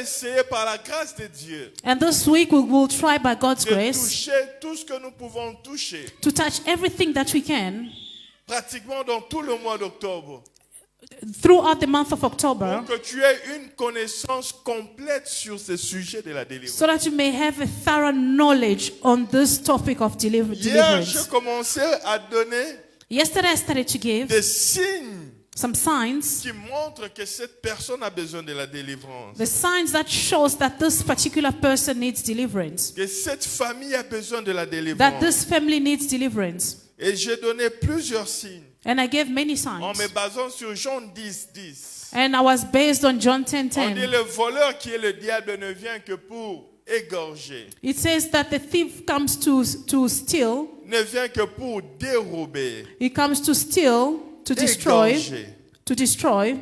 essayer par la grâce de Dieu And this week we will try by God's de grace toucher tout ce que nous pouvons toucher, to touch everything that we can pratiquement dans tout le mois d'octobre, throughout the month of October, pour que tu aies une connaissance complète sur ce sujet de la délivrance. so that you may have a thorough knowledge on this topic of Hier, deliverance. j'ai commencé à donner Yesterday I started to give des signes some signs, qui montrent que cette personne a besoin de la délivrance, the signs that shows that this particular person needs deliverance, que cette famille a besoin de la that délivrance. this family needs deliverance. Et j'ai donné plusieurs signes And I gave many en signs. me basant sur Jean 10:10. And I was based on John On dit 10:10. le voleur qui est le diable ne vient que pour égorger, It says that the thief comes to steal, ne vient que pour dérober, he comes to steal, to destroy, égorger, to destroy,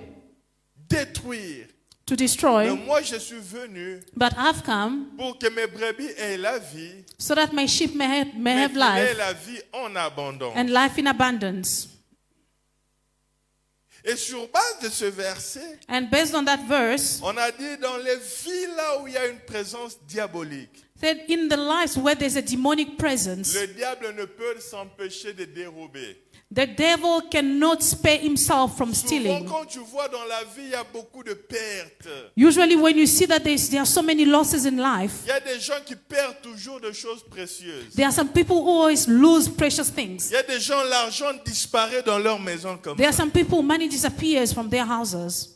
détruire. to Mais destroy. moi, je suis venu But I've come pour que mes brebis aient la vie, so that my sheep may have mais qu'ils aient life la vie en abondance. and life in abundance. Et sur base de ce verset, And based on that verse, on a dit dans les villes là où il y a une présence diabolique, that in the lives where there's a demonic presence, le diable ne peut s'empêcher de dérober. the devil cannot spare himself from Souvent, stealing. quand tu vois dans la vie, il y a beaucoup de pertes. Usually when you see that there are so many losses in life, Il y a des gens qui perdent toujours de choses précieuses. there are some people who always lose precious things. Il y a des gens, l'argent disparaît dans leur maison comme There are ça. some people, money disappears from their houses.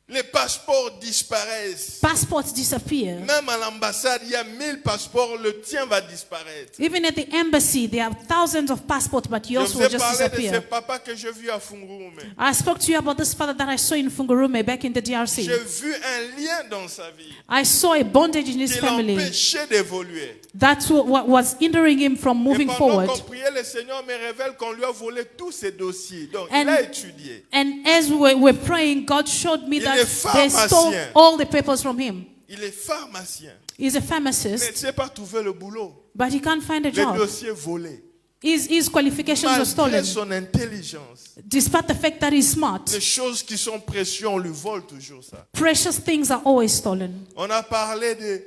Les passeports disparaissent. Passports disappear. Même à l'ambassade, il y a 1000 passeports, le tien va disparaître. Even at the embassy, there are thousands of passports, but Je yours vous will ai just parlé de ce disappear. papa que j'ai vu à Fungurume. I spoke to you about this father that I saw in Fungurume back in the DRC. J'ai vu un lien dans sa vie I saw a bondage in his qui family l'empêchait d'évoluer. that's what was hindering him from Et moving pendant forward. qu'on priait, le Seigneur me révèle qu'on lui a volé tous ses dossiers. Donc, And- il a étudié. And as we were praying, God showed me Il that est they stole pharmacien. all the papers from him. Il est pharmacien. He's a Mais il pharmacist, ne sait pas trouver le boulot. but he can't find a Les job. dossiers volés. His qualifications are Malgré stolen. son intelligence, Despite the fact that he's smart, les choses qui sont précieuses, on lui vole toujours ça. precious things are always stolen. On a parlé de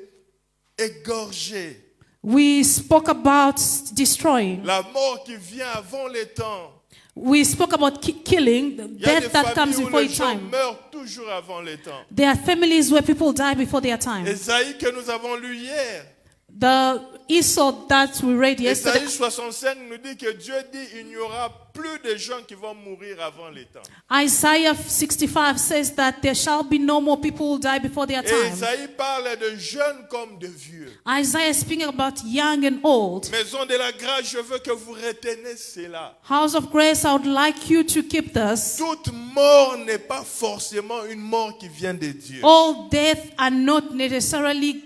égorger. We spoke about destroying. La mort qui vient avant les temps. We spoke about killing, the Il y a des death that comes familles où before les its gens time. meurent toujours avant les temps. There are families where people die before their time. Esaïe que nous avons lu hier. The Esau that we read yesterday, Esaïe 65 nous dit que Dieu dit il n'y aura plus de gens qui vont mourir avant les temps. Isaiah 65 says that there shall be no more people who die before their Et time. Esaïe parle de jeunes comme de vieux. Isaiah is speaking about young and old. Maison de la grâce, je veux que vous reteniez cela. House of Grace, I would like you to keep this. Toute mort n'est pas forcément une mort qui vient de Dieu. All death are not necessarily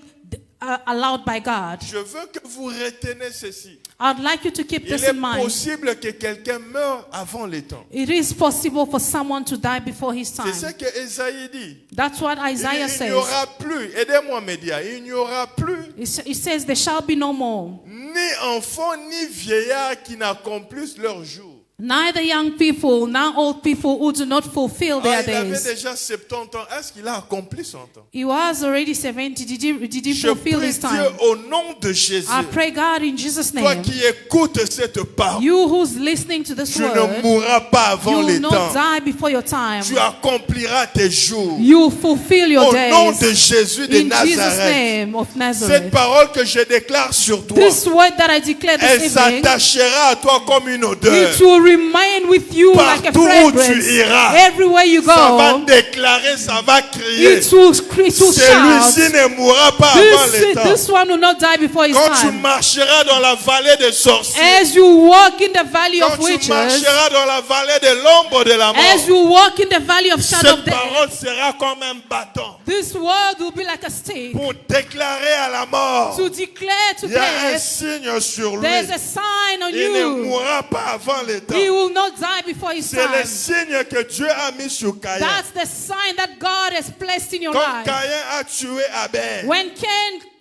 allowed by God. Je veux que vous reteniez ceci. I would like you to keep Il this est in mind. possible que quelqu'un meure avant les temps. It is possible for someone to die before his C'est ce time. que Esaïe dit. That's what Isaiah Il n'y says. aura plus, aidez-moi média, il n'y aura plus It says there shall be no more. ni enfants ni vieillards qui n'accomplissent leur jour. Neither young people, nor old people who do not fulfill Ah, their il avait days. déjà 70 ans. Est-ce qu'il a accompli son temps? He was already 70. Did he Je fulfill prie his Dieu time? au nom de Jésus. I pray God in Jesus' Toi name. qui écoutes cette parole, You who's listening to this tu ne word, mourras pas avant you les will temps. not die before your time. Tu accompliras tes jours. You fulfill your Au nom de days. Jésus de In Jesus' Nazareth. name of Cette Nazareth. parole que je déclare sur toi, This word that I declare elle this evening, s'attachera à toi comme une odeur. it will remain with you like a Partout où tu fragrance. iras, Everywhere you ça va go, déclarer, ça va crier. it will shout. Celui-ci ne mourra pas avant les temps. This one will not die before his Quand tu time. marcheras dans la vallée des sorciers, As you walk in the valley quand of tu witches, marcheras dans la vallée de l'ombre de la mort, as you walk in the valley of shadow cette of death, parole sera comme un bâton this word will be like a stick pour déclarer à la mort. to declare to Il y a un death, signe sur lui. there's a sign on Il ne you. mourra pas avant les temps. He will not die before his C'est le time. signe que Dieu a mis sur Caïn. That's the sign that God has placed in your Quand life. Caïn a tué Abel, When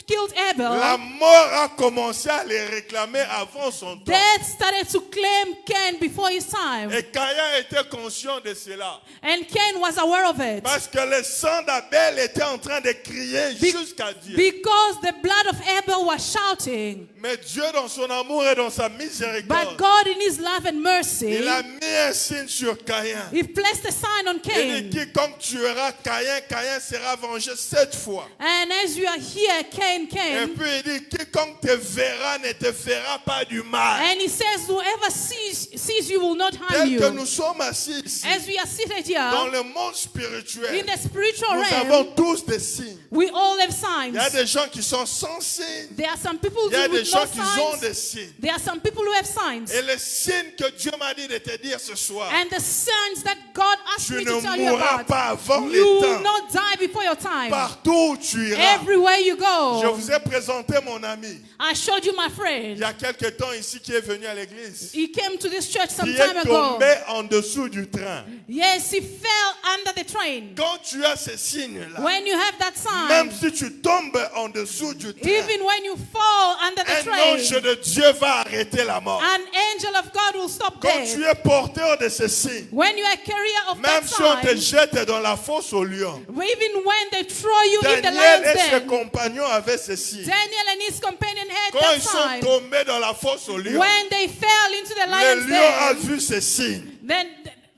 killed Abel, la mort a commencé à les réclamer avant son temps. death started to claim Cain before his time. Et Caïn était conscient de cela. And Cain was aware of it. Parce que le sang d'Abel était en train de crier jusqu'à Dieu. Because the blood of Abel was shouting. Mais Dieu, dans son amour et dans sa But miséricorde, God in his love and mercy, il a mis un signe sur Caïn. he placed a sign on Il Cain. dit, quiconque tuera Caïn, Caïn sera vengé 7 fois. And as you are here, Cain Et came. puis il dit, quiconque te verra ne te fera pas du mal. And he says, whoever sees you will not harm Tel que you. nous sommes assis ici, As we are seated dans here, le monde spirituel, in the spiritual nous realm, avons tous des signes. we all have Il y a signs. des gens qui sont sans signes. There are some people Il y a des with no gens qui ont signs. des signes. There are some people who have signs. Et le signe que Dieu m'a dit de te dire ce soir, And the signs that God asked tu me ne to tell you mourras about, pas avant you les will temps. not die before your time. Partout où tu iras. Everywhere you Je go. vous ai présenté mon ami. I showed you my Il friend. y a quelque temps ici qui est venu à l'église. He came to this church some Qui time est ago. tombé en dessous du train. Yes, he fell under the train. Quand tu as ces signes-là, When you have that même sign, si tu tombes en dessous du train, even when you fall under the un ange train, de Dieu va arrêter la mort. an angel of God will stop Quand tu death. es porteur de ces signes, When you are a carrier of même that si on te sign, jette dans la fosse au lion, even when they throw you in the Daniel lion's et ses den, compagnons avaient ces signes. Daniel and his companion had Quand that ils sont sign. tombés dans la fosse au lion, When they fell into the le lion's lion a den, vu ces signes.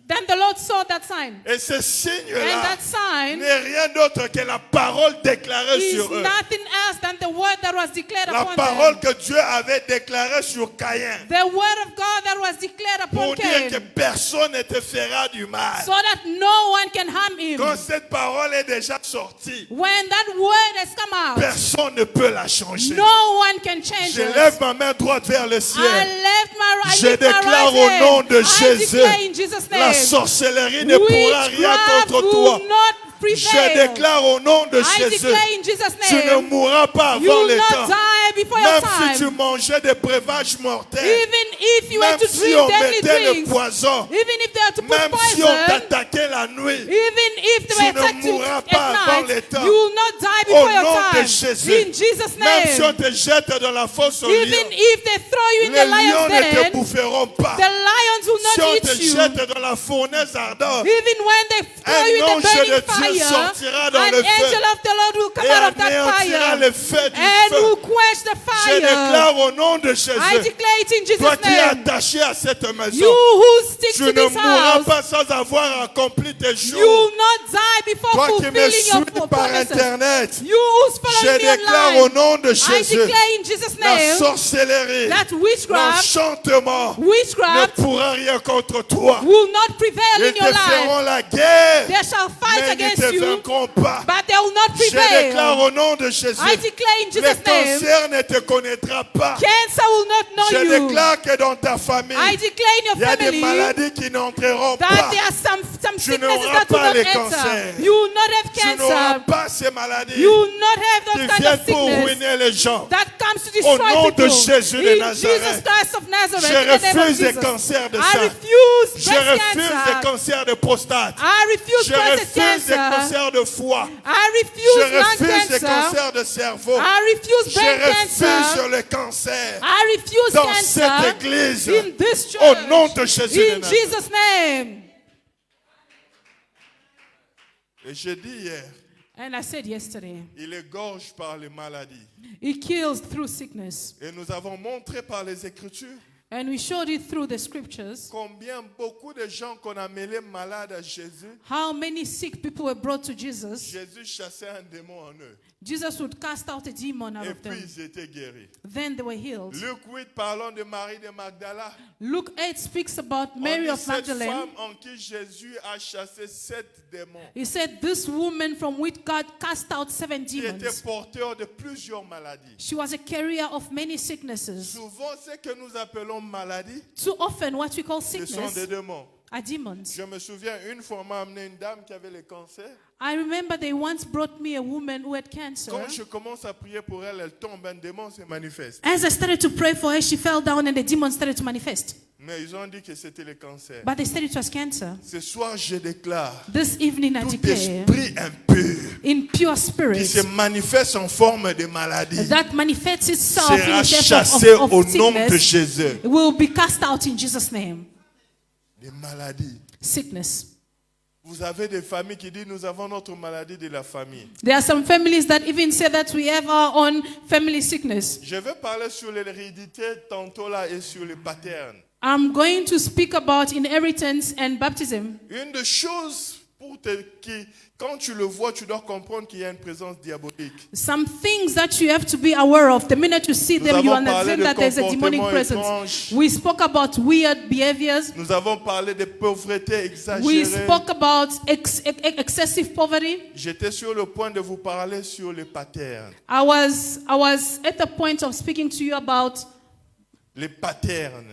then the Lord saw that sign. Et ces And signes-là that sign n'est rien d'autre que la parole déclarée is sur eux. nothing else than the word that was declared La upon parole them. que Dieu avait déclarée sur Caïn. The word of God that was declared upon Pour dire que Cain, personne ne te fera du mal. so that no one can harm him. Quand cette parole est déjà sortie, When that word has come out, personne ne peut la changer. no one can change Je it. lève ma main droite vers le I ciel. lift Je my déclare right au hand. nom de I Jésus, declare in Jesus' la name, sorcellerie ne pourra rien witchcraft contre toi. will not Je prevail. déclare au nom de I Jésus, declare in Jesus' tu ne name, mourras pas you avant will le not temps. die before your Même si tu time. mangeais des breuvages mortels, Even if you were même to si drink on deadly mettait le drinks, poison, even if they were to put même si on poison, t'attaquait la nuit, even if they tu were ne attacked mourras at pas avant night, les temps. you will not die Au before your nom de time. Jésus. In Jesus' même si on name. te jette dans la fosse au Even lion, if they throw you in les the lions lion's ne te den, boufferont pas. the lions will Si not on te eat you. jette dans la fournaise ardente, Even when they throw you in un the ange de burning Dieu fire, sortira dans an le feu angel of the Lord will come et out of that anéantira fire le feu du and feu. will quench the Je fire. déclare au nom de I Jésus, declare it in toi Jesus' qui es name. attaché à cette You maison, who stick tu to ne this mourras house, pas sans avoir accompli tes you jours. will not die before Toi qui me fulfilling your suis par promises. internet, You who's je following me déclare au online, nom de I Jésus, declare in Jesus' la name sorcellerie, that witchcraft l'enchantement ne witchcraft pourra rien contre toi. will not prevail Ils in te your life. feront la guerre, They shall fight mais ils ne against te you, vaincront pas. but they will not Je déclare prevail. au nom de Jésus, I declare in le Jesus' name, cancer ne te connaîtra pas. cancer will not know Je you. déclare que dans ta famille, I declare in il y a your des family maladies qui n'entreront that pas. there are some Tu sicknesses n'auras that will pas not les enter. cancers. You will not have Tu n'auras cancer. pas ces maladies You will not have qui those kind viennent of pour sickness ruiner les gens. that comes to Au destroy nom de people. Jésus de In Nazareth, Jesus Christ of Nazareth, je in the name of refuse les Jesus. cancers de I sein. refuse Je breast refuse les cancer. cancers de prostate. I refuse Je prostate refuse les cancer. cancers de foie. I Je refuse lung refuse les cancer. cancers de cerveau. I refuse Je brain refuse cancer. le cancer I refuse dans cancer cette église. in this church. Au nom de Jésus de In Nazareth. Jesus' name. Et j'ai dit hier, And I said yesterday, il égorge par les maladies. He kills through sickness. Et nous avons montré par les Écritures And we showed it through the scriptures combien beaucoup de gens qu'on a mêlés malades à Jésus, how many sick people were brought to Jesus. Jésus chassait un démon en eux. Jesus would cast out a demon out Et of puis them. ils étaient guéris. Then they were healed. Luc 8, parlant de Marie de Magdala. Luke 8 speaks about On Mary dit of cette Magdalene. femme en qui Jésus a chassé 7 démons, He said, this woman from which God cast out 7 qui était demons. porteur de plusieurs maladies. She was a carrier of many sicknesses. Souvent, ce que nous appelons maladie, Too often, what we call ce sont sickness des démons. are demons. Je me souviens, une fois, on m'a amené une dame qui avait le cancer. I remember they once brought me a woman who had cancer. Quand je commence à prier pour elle, elle tombe, un démon se manifeste. As I started to pray for her, she fell down and the demon started to manifest. Mais ils ont dit que c'était le cancer. but they said it was cancer. Ce soir, je déclare, This evening I tout declare, esprit impur impure qui spirit se manifeste en forme de maladie that manifests itself in sera the shape chassé of au nom de sickness Jésus. will be cast out in Jesus' name. Des maladies. Sickness. Vous avez des familles qui disent nous avons notre maladie de la famille. There are some families that even say that we have our own family sickness. Je vais parler sur l'hérédité tantôt là et sur les patterns. I'm going to speak about inheritance and baptism. Une des choses quand tu le vois, tu dois comprendre qu'il y a une présence diabolique. Some things that you have to be aware of. The minute you see Nous them, you avons parlé understand de that there's a demonic comportements presence. étranges. We spoke about weird behaviors. Nous avons parlé de pauvreté We exagérée. spoke about excessive poverty. J'étais sur le point de vous parler sur les patterns. I was at the point of speaking to you about Les patterns.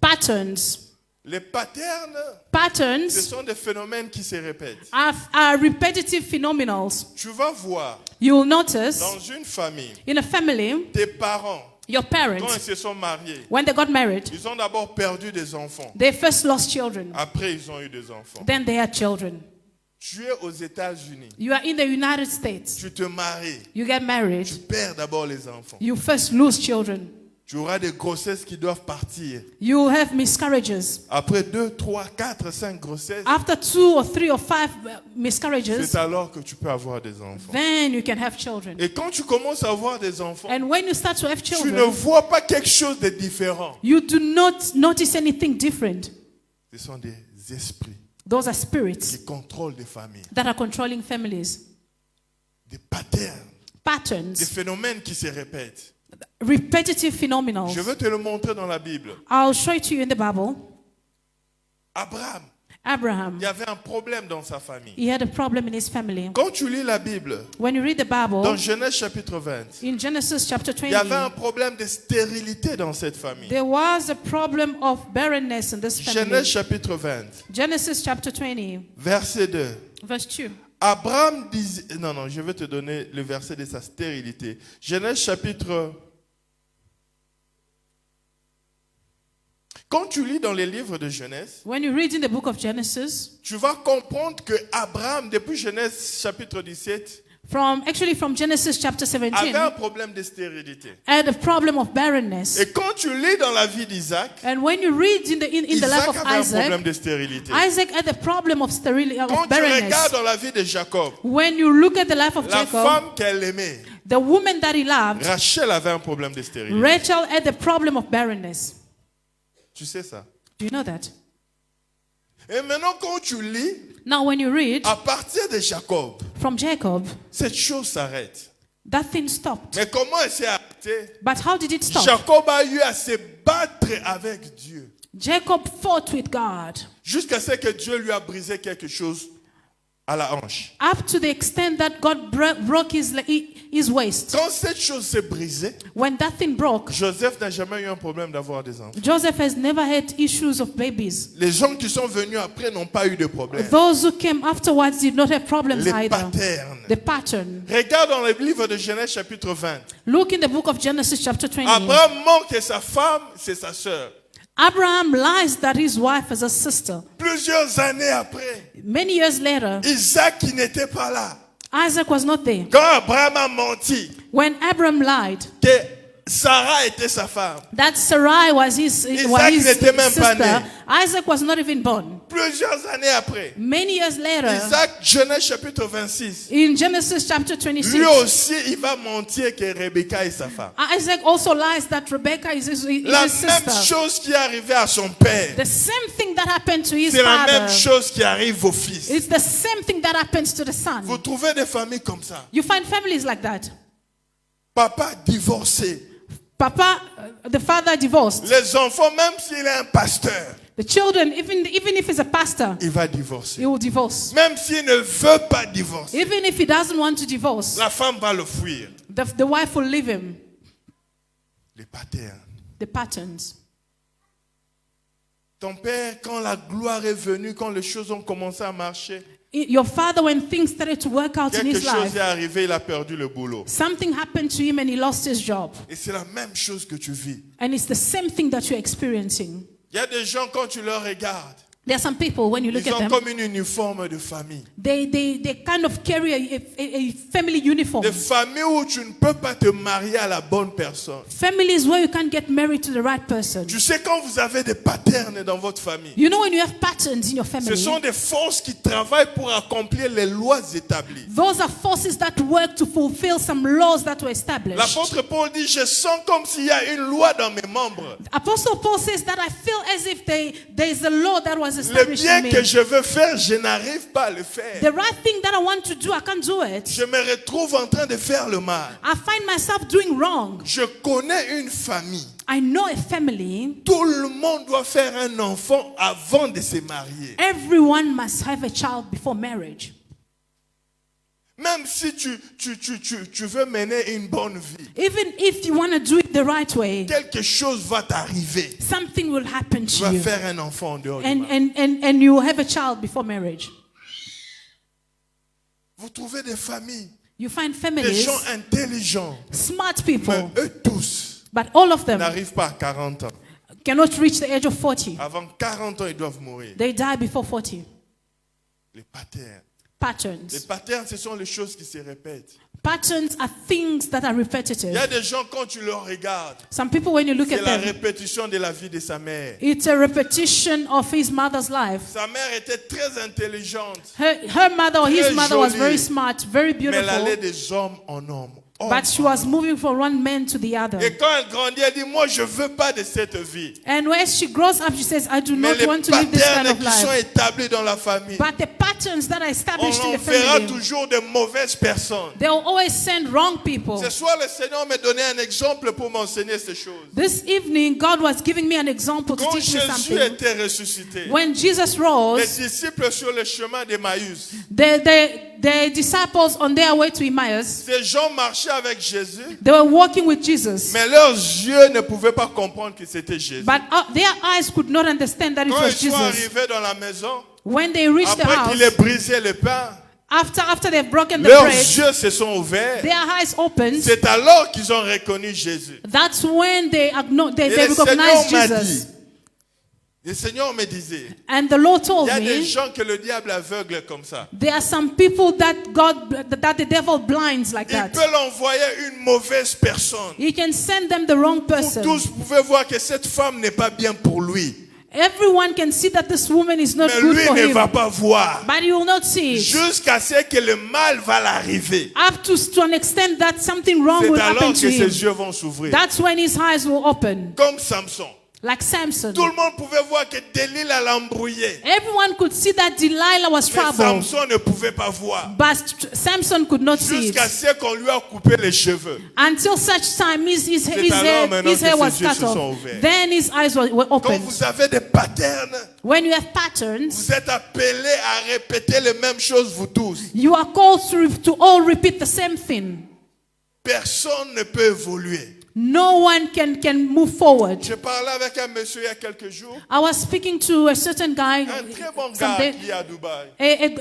patterns. Les patterns, ce Patterns sont des phénomènes qui se répètent. are repetitive phenomena. Tu vas voir, You'll notice dans une famille, in a family, tes parents, your quand ils parents, se sont mariés, when they got married, ils ont d'abord perdu des enfants. they first lost children. Après, ils ont eu des enfants. Then they had children. Tu es aux États-Unis. You are in the United States. Tu te maries. You get married. Tu perds d'abord les enfants. You first lose children. Tu auras des grossesses qui doivent partir. You have miscarriages. Après 2, 3, 4, 5 grossesses, After 2 or 3 or 5 miscarriages, c'est alors que tu peux avoir des enfants. then you can have children. Et quand tu commences à avoir des enfants, And when you start to have tu ne children, vois pas quelque chose de différent. you do not notice anything different. Ce sont des esprits Those are spirits qui contrôlent des familles. that are controlling families. Des patterns, des Patterns, phénomènes qui se répètent. repetitive phenomena. Je veux te le montrer dans la Bible. I'll show it to you in the Bible. Abraham, Abraham, il y avait un problème dans sa famille. he had a problem in his family. Quand tu lis la Bible, When you read the dans Bible, Genèse chapitre 20, in Genesis chapter il y avait un 20, problème de stérilité dans cette famille. there was a problem of barrenness in this Genèse family. chapitre 20, Genesis chapter 20, verset 2. verse 2. Abraham disait... Non, je vais te donner le verset de sa stérilité. Genèse chapitre... Quand tu lis dans les livres de Genèse, When you read in the book of Genesis, tu vas comprendre que Abraham, depuis Genèse chapitre 17, from Genesis chapter avait 17, un problème de stérilité. had a problem of barrenness. Et quand tu lis dans la vie d'Isaac, And when you read in the life Isaac of avait un problème Isaac, de stérilité. Isaac had a problem of sterility, Quand of tu regardes barrenness. dans la vie de Jacob, When you look at the life of la Jacob, femme qu'elle aimait, the woman that he loved, Rachel, avait un problème de stérilité. Rachel, had a problem of barrenness. Tu sais ça? Do you know that? Et maintenant, quand tu lis, Now, when you read à partir de Jacob, from Jacob, cette chose s'arrête. that thing stopped. Mais comment elle s'est arrêtée? But how did it stop? Jacob a eu à se battre avec Dieu. Jacob fought with God Jusqu'à ce que Dieu lui a brisé quelque chose à la hanche. up to the extent that God broke his waist. Quand cette chose s'est brisée, When that thing broke, Joseph n'a jamais eu un problème d'avoir des enfants. Joseph has never had issues of babies. Les gens qui sont venus après n'ont pas eu de problème. Those who came afterwards did not have problems Les either. patterns. The pattern. Regarde dans le livre de Genèse chapitre 20. Look in the book of Genesis chapter 20. Abraham manque que sa femme, c'est sa sœur. Abraham lies that his wife is a sister. Plusieurs années après, Many years later, Isaac qui n'était pas là. Isaac was not there. Quand Abraham a menti When Abraham lied que Sarah était sa femme, that Sarai was his n'était même pas sister, né. Isaac was not even born. plusieurs années après, Many years later, Isaac, Genèse chapitre 26, in Genesis chapter 26, lui aussi, il va mentir que Rebecca est sa femme. Isaac also lies that Rebekah is La his même sister. chose qui est arrivée à son père, The same thing that happened to his c'est la father. même chose qui arrive aux fils. It's the same thing that happens to the son. Vous trouvez des familles comme ça. You find families like that. Papa divorcé. Papa, the father divorced. Les enfants, même s'il est un pasteur, The children, even if he's a pastor, il va divorcer. he will divorce. Même s'il ne veut pas divorcer, Even if he doesn't want to divorce, la femme va le fuir. the wife will leave him. Les patterns. The patterns. Ton père, quand la gloire est venue, quand les choses ont commencé à marcher, Your father, when things started to work out in quelque his chose life, est arrivé, il a perdu le boulot. something happened to him and he lost his job. Et c'est la même chose que tu vis. And it's the same thing that you're experiencing. Il y a des gens, quand tu leur regardes, There are some people, when you look ils at ont them, comme une uniforme de famille. they kind of carry a family uniform. Des familles où tu ne peux pas te marier à la bonne personne. Families where you can't get married to the right person. Tu sais, quand vous avez des patterns dans votre famille, You know when you have patterns in your ce family, sont des forces qui travaillent pour accomplir les lois établies. those are forces that work to fulfill some laws that were established. L'apôtre Paul dit, je sens comme s'il y a une loi dans mes membres. Apostle Paul says that I feel as if there is a law that was Le established bien in me. que je veux faire, je n'arrive pas à le faire. The right thing that I want to do, I can't do it. Je me retrouve en train de faire le mal. I find myself doing wrong. Je connais une famille. I know a family. Tout le monde doit faire un enfant avant de se marier. Everyone must have a child before marriage. Même si tu veux mener une bonne vie, Even if you want to do it the right way, quelque chose va t'arriver. something will happen Tu to vas you. faire un enfant en dehors du And, mariage. and you will have a child before marriage. Vous trouvez des familles, You find des families, gens intelligents, smart mais people, eux tous but all of them n'arrivent pas à 40 ans. cannot reach the age of 40. Avant 40 ans, ils doivent mourir. They die before 40. Les patterns. Les Patterns. patterns, ce sont les choses qui se répètent. Patterns are things that are Il y repetitive. a des gens, quand tu leur regardes, Some people, when you look c'est at la them, répétition de la vie de sa mère. it's a repetition of his mother's life. Sa mère était très intelligente, Her mother or his Très mother was jolie. very smart, very mais elle allait beautiful, des hommes en hommes. but she was moving from one man to the other. Et quand elle grandit, elle dit, moi, je ne veux pas de cette vie. And as she grows up, she says, I do Mais not les want to live this kind patterns of qui sont life. établis dans la famille, But the patterns that are on established in en the verra family, toujours de mauvaises personnes. they will always send wrong people. Ce soir, le Seigneur m'a donné un exemple pour m'enseigner ces choses. This evening, God was giving me an example to Quand teach me Jésus something. était ressuscité, When Jesus les rose, disciples sur le chemin d'Emmaüs, the disciples on their way to Emmaus, ces gens marchaient avec Jésus, they were walking with Jesus. mais leurs yeux ne pouvaient pas comprendre que c'était Jésus. But their eyes could not understand that it Quand was ils sont Jesus. arrivés dans la maison, When they reached the après qu'il ait house, brisé le pain, after they've broken the leurs bread, yeux se sont ouverts. their eyes opened. C'est alors qu'ils ont reconnu Jésus. That's when they Et le recognized Seigneur m'a dit, Jesus. le Seigneur me disait, And the Lord il told y a des me, gens que le diable aveugle comme ça. there are some people that the devil blinds like Il that. peut l'envoyer une mauvaise personne. He can send them the wrong Vous person. tous pouvez voir que cette femme n'est pas bien pour lui. Everyone can see that this woman is not Mais good lui for ne him, va pas voir. but he will not see it. Jusqu'à ce que le mal va l'arriver. Up to an extent that something wrong C'est will alors happen que to him. ses yeux vont s'ouvrir. That's when his eyes will open, Comme Samson. like Samson. Tout le monde pouvait voir que Delilah l'a embrouillé. Everyone could see that Delilah was Mais troubled, Samson ne pouvait pas voir. but Samson could not see it. Jusqu'à ce qu'on lui a coupé les cheveux. Until such time his alors maintenant hair que was ses yeux cut se sont off. ouverts. Then his eyes were Quand opened. vous avez des patterns, When you have patterns, vous êtes appelés à répéter les mêmes choses, vous tous. you are called to all repeat the same thing. Personne ne peut évoluer. No one can move forward. Je parlais avec un monsieur il y a quelques jours, I was speaking to a certain guy, un très bon some gars day- qui est à Dubaï.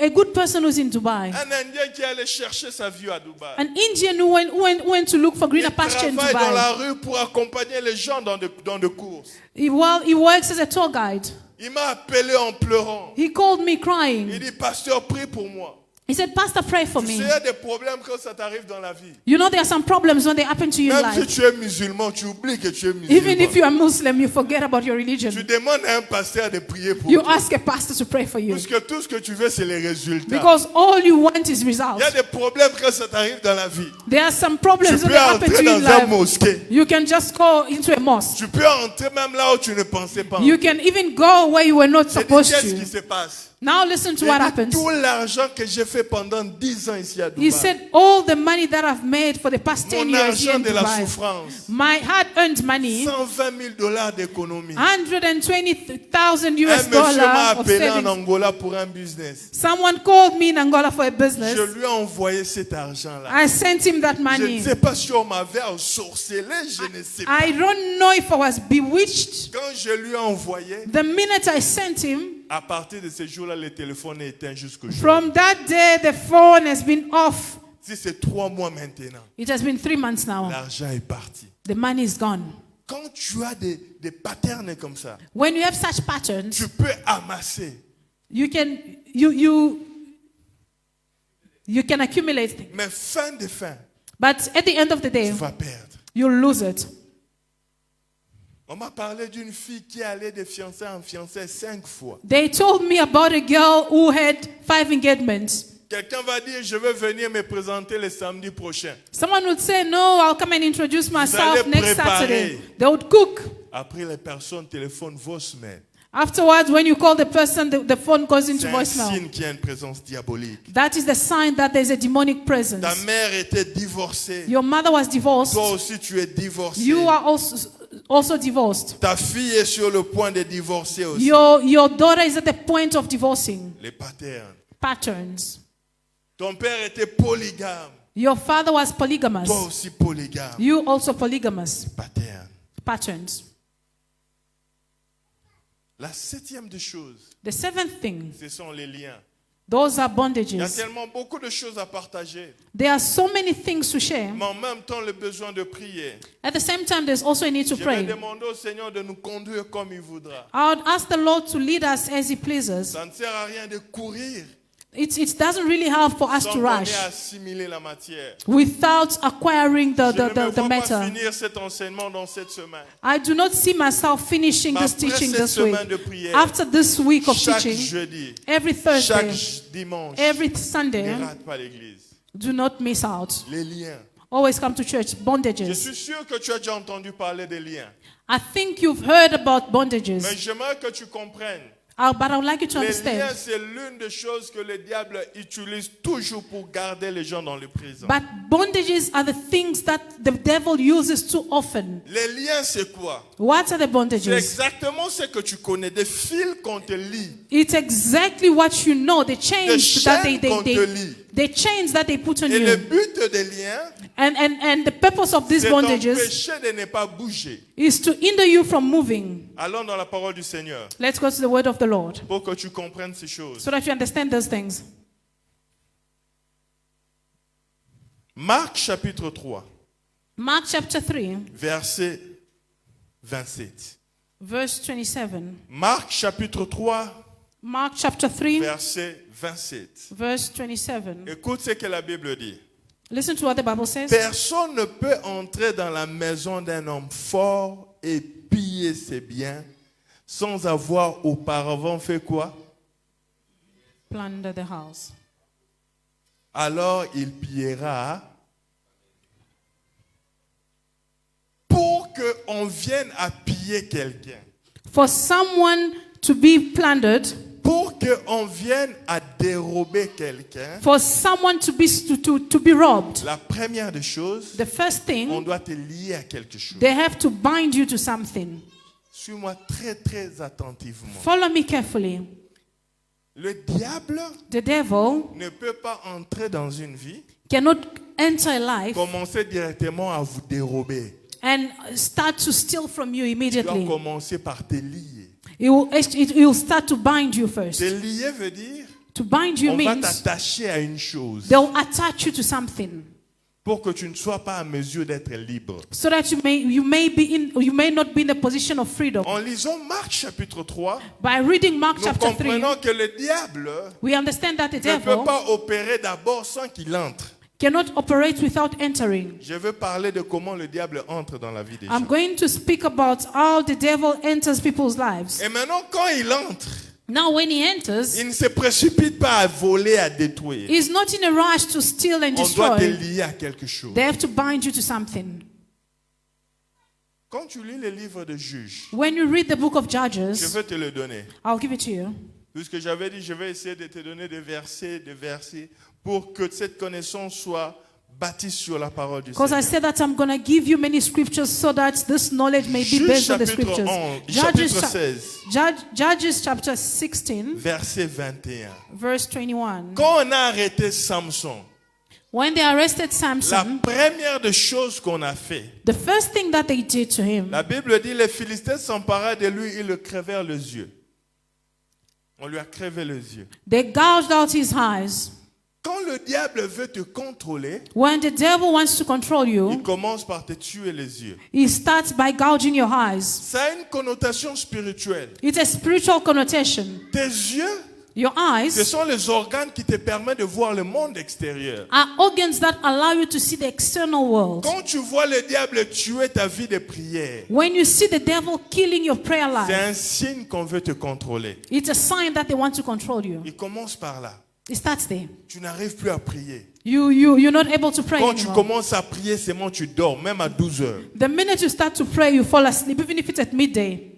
a good person who's in Dubai. Un Indien qui allait chercher sa vie à Dubaï. An Indian who went to look for Il greener pasture in travaille dans Dubai. la rue pour accompagner les gens dans des courses. He works as a tour guide. Il m'a appelé en pleurant. He called me Il crying. dit, pasteur, prie pour moi. He said, Pastor, pray for Tu sais, me. il y a des problèmes quand ça t'arrive dans la vie. You know there are some problems when they happen to you in Même si life. tu es musulman, tu oublies que tu es Even if musulman. you are Muslim, you forget about your Tu religion. demandes à un pasteur de prier pour You toi. ask a pastor to pray for you. Parce que tout ce que tu veux, c'est les résultats. Because all you want is Il results. y a des problèmes quand ça t'arrive dans la vie. There are some Tu problems when peux they happen entrer to you in dans un life. mosquée. You can just go into a mosque. Tu peux entrer même là où tu ne pensais pas. You can even go where you were not C'est supposed qu'est-ce qui to. se passe? Now listen to Il what dit, happens. tout l'argent que j'ai fait pendant 10 ans ici à He Dubaï, said, all the money that I've made for the past 10 mon years here argent in de la Dubai, souffrance, my hard-earned money, $120,000 d'économie. $120,000 Un monsieur m'a of appelé en savings. Angola pour un business. Someone called me in Angola for a Je business. lui ai envoyé cet argent-là. I sent him that Je money. ne sais pas si on m'avait ensorcelé, je ne sais pas. I don't know if I was bewitched. Quand je lui ai envoyé, The minute I sent him, à partir de ce jour-là, le téléphone est éteint jusqu'au jour. from that day, the phone has been off. Si c'est 3 mois maintenant, It has been 3 months now. l'argent est parti. The money is gone. quand tu as des patterns comme ça, When you have such patterns, tu peux amasser. you can accumulate things. Mais fin de fin, But at the end of the tu day, vas perdre. you'll lose it. On m'a parlé d'une fille qui allait de fiançailles en fiançailles 5 fois. They told me about a girl who had 5 engagements. Quelqu'un va dire, je vais venir me présenter le samedi prochain. Someone would say, no, I'll come and introduce myself allez next préparer. Saturday. They would cook. Après, les personnes téléphonent vos semaines. Afterwards, when you call the person, the phone goes into C'est un voicemail. signe qu'il y a une présence diabolique. That is the sign that there's a demonic Ta presence. mère était divorcée. Your mother was divorced. Toi aussi, tu es divorcé. You are also divorced. Ta fille est sur le point de divorcer aussi. Your daughter is at the point of divorcing. Les patterns. Patterns. Ton père était polygame. Your father was polygamous. Toi aussi polygame. You also polygamous. Pattern. Patterns. La 7e des choses, The 7th thing, ce sont les liens. those are Il y a bondages. tellement beaucoup de choses à partager. There are so many things to share. Mais en même temps, le besoin de prier. At the same time, there's also a need to Je vais pray. demander au Seigneur de nous conduire comme il voudra. I would ask the Lord to lead us as He pleases. Ça ne sert à rien de courir It doesn't really help for us sans to qu'on rush ait assimilé la matière. without acquiring Je ne me the vois pas matter. finir cet enseignement dans cette semaine. I do not see myself finishing this Après teaching cette this week. semaine de prière, After this week of chaque teaching, jeudi, every chaque Thursday, dimanche, every ne Sunday, rate pas l'église. do not miss out. Les liens. Always come to church. Je Bondages. suis sûr que tu as déjà entendu parler des liens. I think you've heard about Mais bondages, j'aimerais que tu comprennes. but I would like you to Les liens, understand. c'est l'une des choses que le diable utilise toujours pour garder les gens dans le présent. But bondages are the things that the devil uses too often. Les liens, c'est quoi? What are the C'est bondages? exactement ce que tu connais, des fils qu'on te lie. It's exactly what you know, the Des chains that chaînes qu'on te lie. the chains that they put on Et le you. but des liens, And the purpose of these c'est bondages d'empêcher de ne pas bouger. is to hinder you from moving. Allons dans la parole du Seigneur Let's go to the word of the Lord pour que tu comprennes ces choses. so that you understand those things. Marc chapitre 3, Mark chapter 3, verset 27. verse 27. Marc chapitre 3, Mark chapter 3, verset 27. verse 27. Écoute ce que la Bible dit. Listen to what the Bible says. Personne ne peut entrer dans la maison d'un homme fort et piller ses biens sans avoir auparavant fait quoi? Plunder the house. Alors il pillera pour qu'on vienne à piller quelqu'un. For someone to be plundered, Pour qu'on vienne à dérober quelqu'un, for someone to be robbed, la première des choses, the first on thing, doit te lier à quelque chose. they have to bind you to something. Suis-moi très très attentivement. Follow me carefully. Le diable The devil ne peut pas entrer dans une vie, cannot enter a life commencer directement à vous dérober. and start to steal from you Tu dois immediately. commencer par te lier. It will start to bind you first. Te lier veut dire, To bind you on va means t'attacher à une chose they'll attach you to something pour que tu ne sois pas en mesure d'être libre. so that you may not be in a position of freedom. En lisant Marc chapitre 3, By reading Mark nous chapter 3, comprenons que le diable we understand that the ne peut devil pas opérer d'abord sans qu'il entre. cannot operate without entering. Je veux parler de comment le diable entre dans la vie des I'm gens. going to speak about how the devil enters people's lives. Et maintenant, quand il entre, Now, when he enters, il ne se précipite pas à voler, à détruire. he's not in a rush to steal and On doit te destroy. lier à quelque chose. They have to bind you to something. Quand tu lis le livre de Juges, When you read the book of je Judges, vais te le donner. I'll give it to you. Puisque j'avais dit, je vais essayer de te donner des versets, pour que cette connaissance soit bâtie sur la parole du Because I Seigneur. said that I'm going to give you many scriptures so that this knowledge may be Juges based on the chapitre scriptures. 11, chapitre 16, Judges chapter 16, verset 21. verse 21. Quand on a arrêté Samson, When they arrested la Samson, première des choses qu'on a fait, the first thing that they did to him, la Bible dit, les Philistins s'emparèrent de lui, ils le crevèrent les yeux. On lui a crevé les yeux. they gouged out his eyes. Quand le diable veut te contrôler, When the devil wants to control il you, commence par te tuer les yeux. he starts by gouging your eyes. Ça a une connotation spirituelle. It's a spiritual connotation. Tes yeux, Your ce eyes sont les organes qui te permettent de voir le monde extérieur. are organs that allow you to see the external world. Quand tu vois le diable tuer ta vie de prière, When you see the devil killing your prayer c'est life, un signe qu'on veut te contrôler. it's a sign that they want to control you. Il commence par là. It starts there. Tu n'arrives plus à prier. You're not able to pray Quand tu anymore. commences à prier, c'est moi tu dors, même à 12 heures. The minute you start to pray, you fall asleep, even if it's at midday.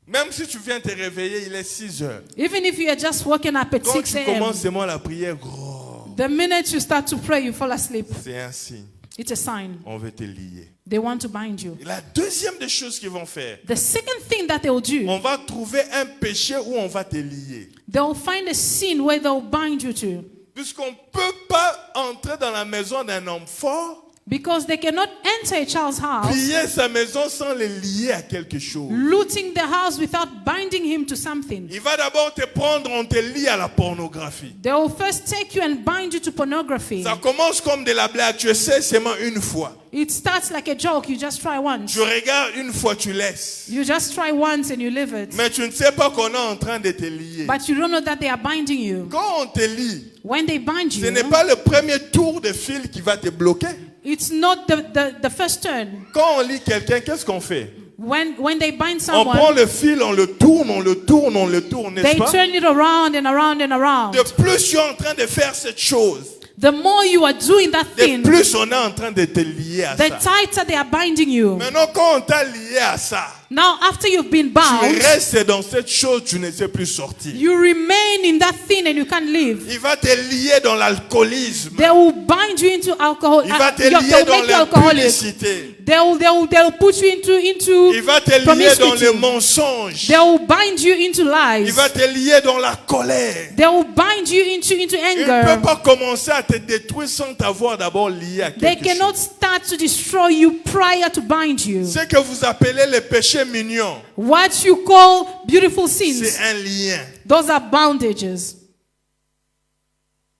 Même si tu viens te réveiller, il est 6 heures. Even if you are just waking up at Quand 6 tu a.m. commences seulement la prière, gros, The minute you start to pray, you fall asleep. c'est un signe. It's a sign. On veut te lier. They want to bind you. Et la deuxième des choses qu'ils vont faire, The second thing that they will do, on va trouver un péché où on va te lier. they'll find a sin where they'll bind you to. Puisqu'on ne peut pas entrer dans la maison d'un homme fort, Because they cannot enter a child's house, piller sa maison sans le lier à quelque chose. looting the house without binding him to something. Il va d'abord te prendre, on te lie à la pornographie. They will first take you and bind you to pornography. Ça commence comme de la blague, tu sais seulement une fois. It starts like a joke, you just try once. Tu regardes une fois, tu laisses. You just try once and you leave it. Mais tu ne sais pas qu'on est en train de te lier. But you don't know that they are binding you. Quand on te lie, When they bind ce you, n'est pas le premier tour de fil qui va te bloquer. it's not the first turn. Quand on lie quelqu'un, qu'est-ce qu'on fait? When they bind On prend someone, le fil, on le tourne, on le tourne, on le tourne, n'est-ce they pas? turn it around and around and around. De plus tu es en train de faire cette chose, The more you are doing that de thing, plus on est en train de te lier à the ça. tighter they are binding you. Maintenant, quand on t'a lié à ça, Now, after you've been tu bound, restes dans cette chose, tu ne sais plus sortir. you remain in that thing and you can't leave. Il va te lier dans l'alcoolisme. They will bind you into alcohol. Il va te They'll lier dans make you alcoholic. l'impudicité. They'll put you into Il va te lier dans promiscuity. le mensonge. They will bind you into Il lies. va te lier dans la colère. They will bind you into Il ne peut anger. pas commencer à te détruire sans t'avoir d'abord lié à They quelque cannot chose. start to destroy you prior to bind you. Ce que vous appelez les péchés mignons, What you call beautiful sins, c'est un lien. those are bondages.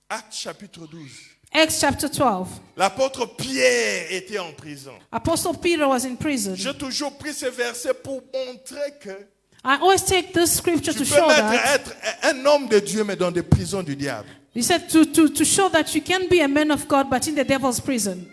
Acte chapitre 12. Acts chapter 12. L'apôtre Pierre était en prison. Apostle Peter was in prison. J'ai toujours pris ce verset pour montrer que I always take this scripture tu to peux show that. être un homme de Dieu, mais dans des prisons du diable. He said to show that you can be a man of God, but in the devil's prison.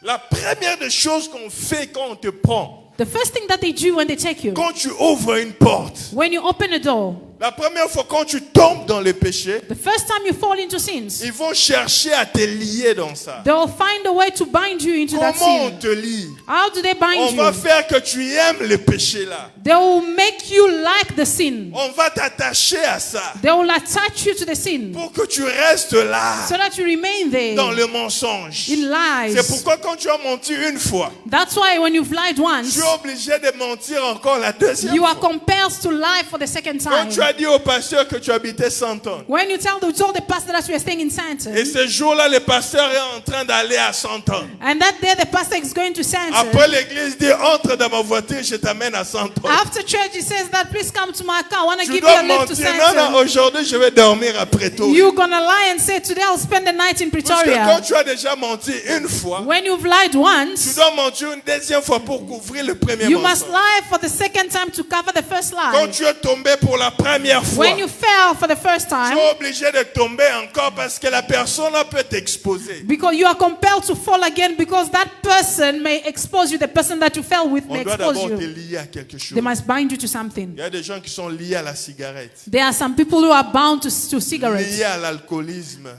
La première des choses qu'on fait quand on te prend, The first thing that they do when they take you, quand tu ouvres une porte, when you open a door, la première fois quand tu tombes dans le péché, the first time you fall into sins, ils vont chercher à te lier dans ça. they will find a way to bind you into that Comment on sin. te lie? How do they On bind va you? faire que tu aimes le péché là. They will make you like the sin. On va t'attacher à ça They will attach you to the sin pour que tu restes là so that you remain there dans le mensonge. in C'est lies. pourquoi quand tu as menti une fois, That's why when you've lied tu once, es obligé de mentir encore la deuxième you are fois. compelled to lie for the second Quand time. tu as dit au pasteur que tu habitais 100 tonnes, When you told the pastor that you were staying in Santon, et ce jour-là, le pasteur est en train d'aller à 100 tonnes. and that day the pastor is going to Santon, Après l'église dit, entre dans ma voiture, je t'amène à 100 tonnes. after church he says that please come to my car, I want to Tu give you dois a lift to mentir. Non, non, Santon. aujourd'hui, je vais dormir après toi. You're gonna lie and say today I'll spend the night in Parce que quand Pretoria. tu as déjà menti une fois, When you've lied tu once, dois mentir une deuxième fois pour couvrir le premier you must mensonge. lie for the second time to cover the first Quand lie. tu es tombé pour la première fois, When you fell for the first tu time, es obligé de tomber encore parce que la personne là peut t'exposer. because you are compelled to fall again because that person may expose you, the person that you fell with On may doit expose d'abord te you. lier à quelque chose. They must bind you to something. Il y a des gens qui sont liés à la cigarette, There are some people who are bound to cigarettes, liés à l'alcoolisme,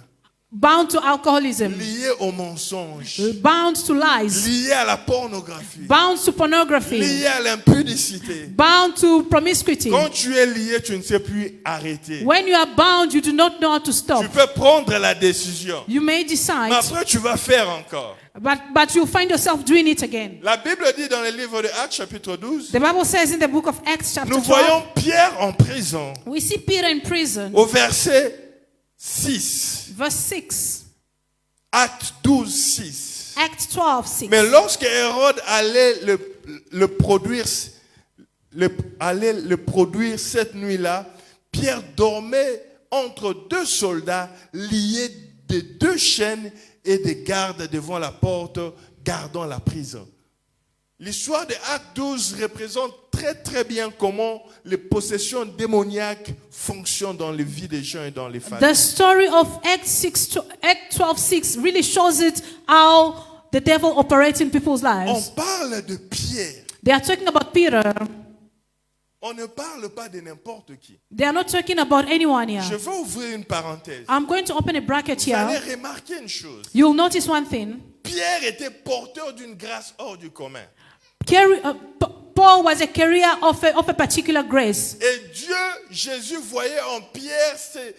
bound to alcoholism, liés au mensonge, bound to lies, liés à la pornographie, bound to pornography, liés à l'impudicité. bound to promiscuity. Quand tu es lié, tu ne sais plus arrêter. When you are bound, you do not know how to stop. Tu peux prendre la décision, You may mais decide, après tu vas faire encore. but you'll find yourself doing it again. La Bible dit dans le livre de Actes chapitre 12, The Bible says in the book of Acts chapter nous 12, voyons Pierre en prison we see Peter in prison. au verset 6. Verse 6. Acte 12, 6. Acts 12, 6. Mais lorsque Hérode allait le produire cette nuit-là, Pierre dormait entre deux soldats liés de 2 chaînes et des gardes devant la porte, gardant la prison. L'histoire de Acte 12 représente très très bien comment les possessions démoniaques fonctionnent dans les vies des gens et dans les familles. The story of Acts 12:6 really shows it how the devil operates in people's On lives. parle de Pierre. They are talking about Peter. On ne parle pas de n'importe qui. They are not talking about anyone here. Je vais ouvrir une parenthèse. I'm going to open a bracket Vous allez here. remarquer une chose. You'll notice one thing. Pierre était porteur d'une grâce hors du commun. Paul was a carrier of a particular grace. Et Dieu, Jésus voyait en Pierre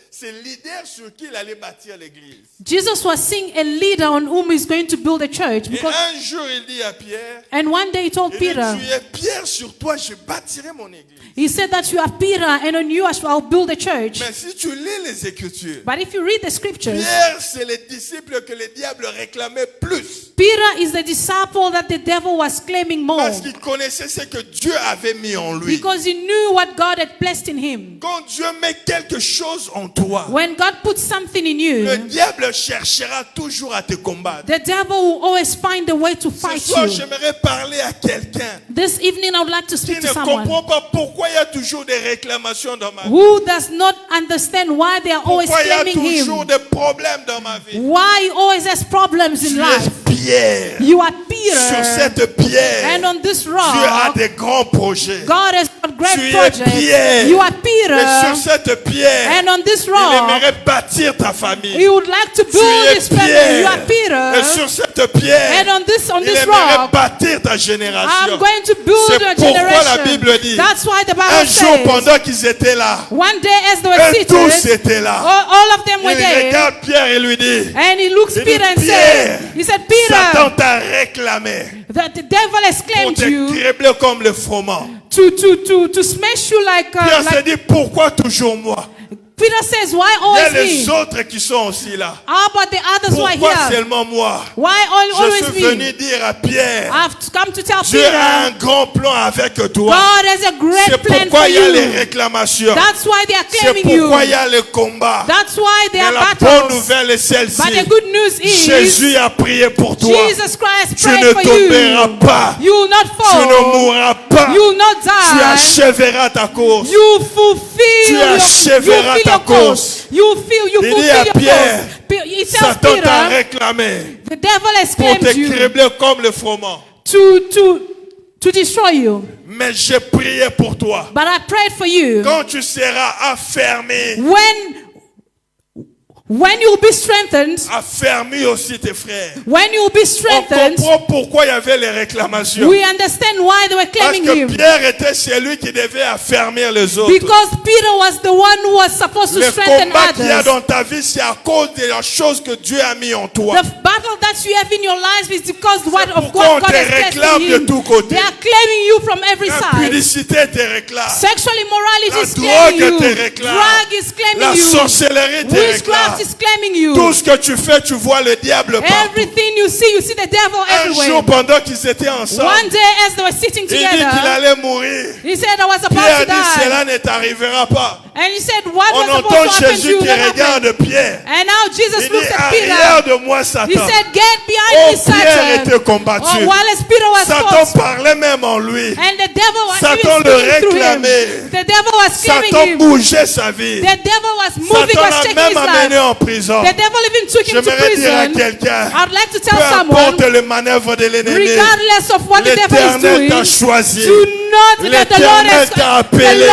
ces leaders sur qui il allait bâtir l'église. Jesus was seeing a leader on whom he's going to build a church. Et un jour, il dit à Pierre, And one day he told il dit, Peter, tu es Pierre, sur toi, je bâtirai mon église. he said that you are Peter and on you I'll build a church. Mais si tu lis les Écritures, But if you read the scriptures, Pierre, c'est le disciple que le diable réclamait plus. Peter is the disciple that the devil was claiming more. Parce qu'il connaissait ce que Dieu avait mis en lui. Because he knew what God had placed in him. Quand Dieu met quelque chose en toi, When God puts something in le you, diable cherchera toujours à te combattre. the devil will always find a way to Ce fight soir, you. j'aimerais parler à quelqu'un This evening I would like to qui speak ne to someone comprend pas pourquoi il y a toujours des réclamations dans ma vie. who does not understand why they are always Pourquoi il y a claiming toujours him. des problèmes dans ma vie. Why he always has problems in Tu life. es Pierre. You are Sur Peter. cette pierre, And on this Dieu a rock, des grands projets. God has got Tu great es projects. Pierre. You are Et Peter. sur cette pierre, And on this il rock, aimerait bâtir ta famille. he would like to Tu build es his family. You are Pierre. Et Peter. sur cette pierre, And on this il aimerait rock, bâtir ta génération. I'm going to build C'est a pourquoi la generation. Bible dit, That's why the un Bible jour says, pendant qu'ils étaient là, one day as they were eux tous seated, étaient là. all of them were Il there. regarde Pierre et lui dit, And he looks Il Peter dit, and Pierre, said, he said, Satan Peter, t'a réclamé that the devil has pour claimed te you cribler comme le froment. to smash you like, Pierre se like dit, pourquoi toujours moi? Peter says, why Il y a always les me? autres qui sont aussi là. How about the others who are Pourquoi here? seulement moi? Why Je always suis venu me? dire à Pierre, I've come to tell Dieu a un Peter, grand plan avec toi. God has a great C'est plan pourquoi for il y a les you. réclamations. That's why they are C'est claiming you. pourquoi il y a les combats. That's why they Mais are la bonne battles. nouvelle est celle-ci. But the good news is, Jésus a prié pour toi. Jesus Christ Tu prayed ne for tomberas you. pas. You will not Tu ne fall. mourras pas. You will not Tu die. achèveras ta course. You fulfill Tu achèveras ta course. You fulfill Il dit à your Pierre, course. He tells Satan t'a Peter, réclamé the devil has pour te claimed you cribler comme le froment. to destroy you. Mais j'ai prié pour toi. But I prayed for you. Quand tu seras affermi, When you will be strengthened, affermis aussi tes frères. when you will be On strengthened, comprend pourquoi il y avait les réclamations. we understand why they were Parce claiming que him. Pierre était celui qui devait affermir les autres. Because Peter was the one who was supposed to Le strengthen combat qu'il y a others. dans ta vie, c'est à cause de la chose que Dieu a mis en toi. The battle that you have in your life is because what of pourquoi on God te has placed réclame in de you. tous côtés. They are claiming you from every side. L'impudicité te réclame. Sexual immorality La is claiming drogue you. te réclame. Drug is claiming La you. sorcellerie te réclame. Witchcraft is claiming you. Tout ce que tu fais, tu vois le diable partout. Everything you see the devil Un jour, everywhere. pendant qu'ils étaient ensemble, One day as they were sitting il dit qu'il together, allait mourir. he said, I was about Pierre to dit, die. cela ne t'arrivera pas. And he said, what On was entend supposed to happen to Jésus you qui will happen. regarde Pierre. And now Jesus Il looks dit, at arrière Peter. de moi, He Satan. said, get behind Oh, me, Pierre Satan. était combattu. Oh, while as Peter was Satan fought, parlait même en lui. and the devil was Satan even le speaking through him. réclamait. The devil was claiming Satan him. bougeait sa vie. The devil was moving, Satan was l'a shaking même his amené life. en prison. The devil even took him to J'aimerais dire à prison. quelqu'un, I'd like to peu tell someone, importe les manœuvres de l'ennemi, regardless of what the devil is l'Éternel t'a doing, choisi. do not that the Lord L'Éternel t'a has appelé.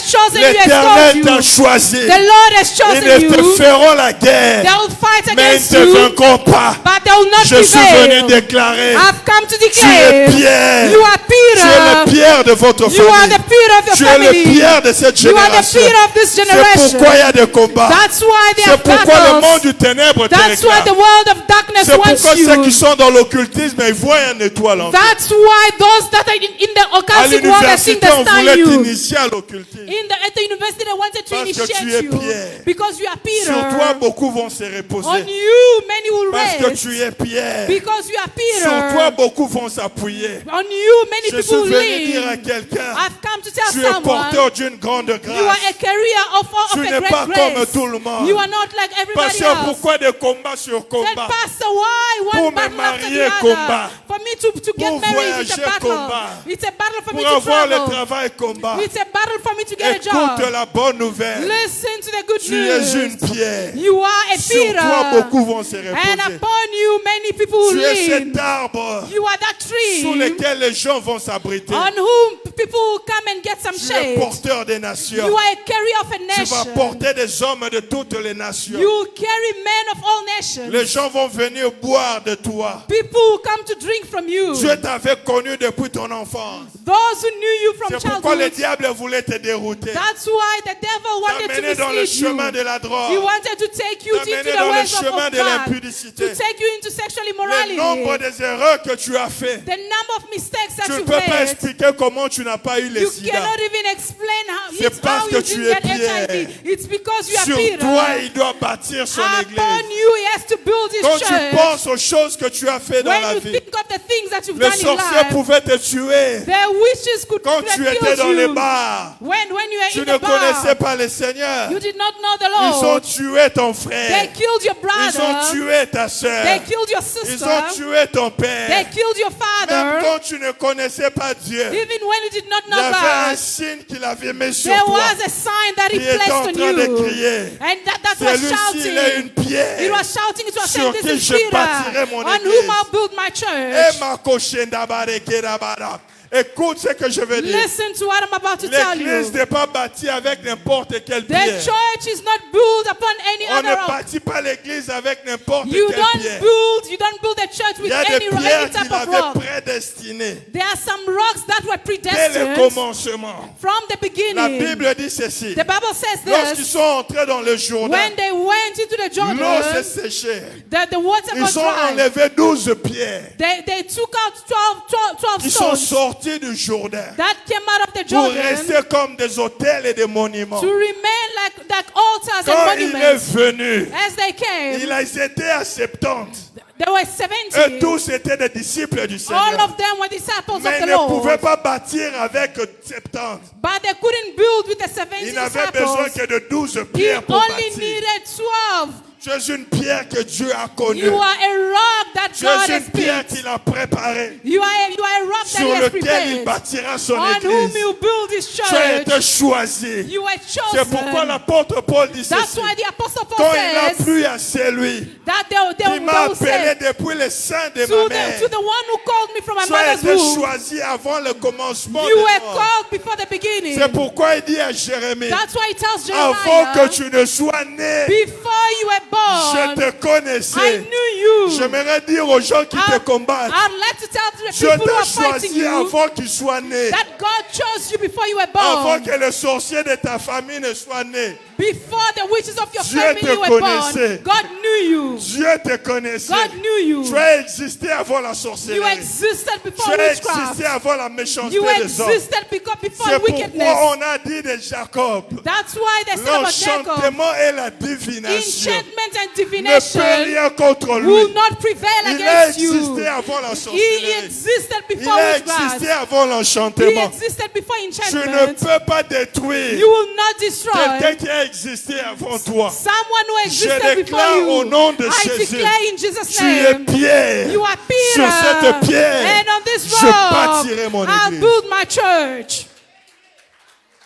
chosen you, has called L'Éternel you. t'a choisi. The Lord has Ils chosen ne te you. feront la guerre, They will fight mais ils against ne te you, vaincront pas. but they will not Je suis venu prevail. déclarer, I've come to tu es declare, Pierre. you are Tu es le Peter. Pierre de votre You are famille. the Peter of your Tu es le family. Pierre de cette You are the génération. Peter of this C'est generation. pourquoi il y a des combats. That's why they C'est have pourquoi le monde battles. du ténèbre te That's why the réclame. world of darkness C'est pourquoi wants ceux qui you. sont dans l'occultisme, ils voient une étoile en fait. That's why those that are in the À occultic world, they think l'université, they on stand voulait you. t'initier à l'occultisme. At the university, they wanted to Parce que tu initiate es you Pierre. because you are Peter. Sur toi, beaucoup vont se On reposer. you, many will Parce que rest tu es Pierre. because you are Sur toi, Peter. beaucoup vont s'appuyer. On you, many Je suis people will venu dire à lean. quelqu'un, I've come to tell tu es someone porteur d'une grande you are grâce. a carrier of Tu a n'es great pas comme grace. tout le monde. You are not like everybody Pasteur, else. pourquoi des combats sur Then combats? Pastor, why Pour one me battle after marier, the other? combat. For me to get Pour married, it's a voyager, battle. combat. It's a battle for me Pour to avoir le travel. travail, combat. It's a battle for me to get a Écoute job. la bonne nouvelle. Listen to the good Tu es une news. pierre. You are a Sur toi, Peter. beaucoup vont se And reposer. upon you, many people will Tu es lean. cet arbre You are that sous tree lequel les gens vont s'abriter. on whom people will come and get some Tu es shade. porteur des nations. You are a carrier of a Tu vas nation. porter des hommes de toutes les nations. You carry men of all nations. Les gens vont venir boire de toi. People will come to drink from you. Dieu t'avait connu depuis ton enfance. Those who knew you from C'est pourquoi le childhood. diable voulait te dérouter. That's why the devil wanted to T'amener dans le mislead chemin you. de la He drogue. wanted to take you into T'amener the dans le ways of chemin de God, l'impudicité. to take you into sexual Le immorality. nombre des erreurs que tu as fait. The number of mistakes that Tu ne you've peux pas made. expliquer comment tu n'as pas eu les You sida. cannot even explain how, C'est parce how que you tu didn't es get Pierre. HIV. It's because you are Sur Peter. toi, il doit bâtir son Upon église. you, he has to build his Quand tu church. penses aux choses que tu as fait dans When la you vie, think of the things that you've les done in sorciers life, pouvaient te tuer. their wishes could Quand tu étais kill dans les you. bars, When you were tu in ne the bar, connaissais pas le Seigneur. you did not know the Ils ont Lord. tué ton They frère. killed your Ils ont brother. tué ta soeur. They killed your Ils sister. ont tué ton They père. killed your Même father. quand tu ne connaissais pas Dieu, Even when you did not il y know avait un God, signe qu'il avait mis sur there toi. was a sign that he Il était placed en on train de you. crier. And that was Celui-ci, il est une shouting. pierre. It was shouting. It was Sur saying, this qui is je Peter, bâtirai mon on église. whom I'll build my Et church. ma cochenda barekerabara. Écoute ce que je veux dire. Listen to what I'm about to tell L'église you. n'est pas bâtie avec n'importe quelle The pierre. church is not built upon any On ne other rock. bâtit pas l'église avec n'importe You quelle don't pierre. build the church Il with y a des any pierres type qu'il of avait rock. prédestinées There are some rocks that were dès le predestined commencement. from the La beginning. Bible dit ceci. The Bible says Lorsqu'ils this. sont entrés dans le Jourdain, When they went into the l'eau Jordan, s'est séchée. the water Ils got ont dry. enlevé 12 pierres They took out 12 qui sont stones sortis du Jourdain that came out of the pour Jordan rester comme des hôtels et des monuments. to remain like altars Quand and il est monuments. venu, As they came, il a été à 70. there were Et 70. tous étaient des disciples du All Seigneur. of them were disciples Mais of ils the ne pouvaient Lord. pas bâtir avec 70. But they couldn't build with the 70 Ils n'avaient besoin disciples. que de 12 He pierres pour only bâtir. needed 12. Tu es une pierre que Dieu a connue. You are a rock that Tu God es has une pierre picked. qu'il a préparée. You are a rock that Sur He has lequel il prepared. bâtira son On whom église. you build His Tu as été church. choisi. You were C'est pourquoi chosen. l'apôtre Paul dit That's ceci. why the Apostle Quand Paul il a says plu à celui that qui m'a will appelé say depuis le sein de ma to mère. the one who called me from my Tu as mother's été womb. choisi avant le commencement You des were morts. called before the beginning. C'est pourquoi il dit à Jérémie, That's why he tells avant que Jeremiah, tu ne sois né, before you were je born, te I connaissais. knew you. J'aimerais dire aux gens qui te combattent, I'd like to tell the je people who t'ai are fighting choisi you avant qu'ils soient nés. that God chose you before you were Avant born. que le sorcier de ta famille ne soit né. Before the witches of your Dieu family te were connaissait. born, God knew you. Dieu te connaissait. God knew you. Tu as existé avant la You sorcellerie. existed Tu before as witchcraft. existé avant la méchanceté You des hommes. existed before C'est wickedness. pourquoi on a dit de Jacob, That's why they said about Jacob, l'enchantement et la divination enchantment and ne peut divination rien contre will lui. not prevail Il a against you. existé avant la He sorcellerie. existed Il before a witchcraft. existé avant He l'enchantement. existed before Tu ne enchantment. peux pas détruire You will not destroy quelqu'un qui a existé avant toi. someone who existed Je before déclare au you. nom de I Jésus, declare in Jesus' tu es name, pierre. you are Sur Peter. cette pierre, And on this je bâtirai rock, mon I'll église. build my church.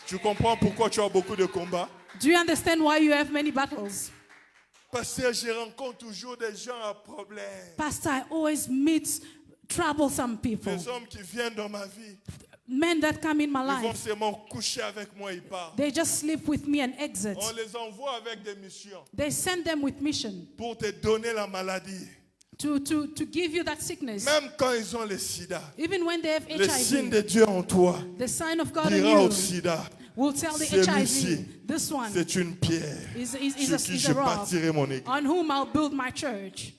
Tu comprends pourquoi tu as beaucoup de combats? Do you understand why you have many battles? Parce que je rencontre toujours des gens à problème. Pastor, I always meet troublesome people. Des hommes qui viennent dans ma vie. Men that come in my Ils vont life. seulement coucher avec moi, ils partent. They just sleep with me and exit. On les envoie avec des missions They send them with mission pour te donner la maladie. to give you that sickness. Même quand ils ont le sida, Even when they have le signe HIV, de Dieu en toi the sign of God dira in au you sida, will tell the celui-ci, HIV, this one c'est une pierre is sur qui is je a rock bâtirai mon église. on whom I'll build my church.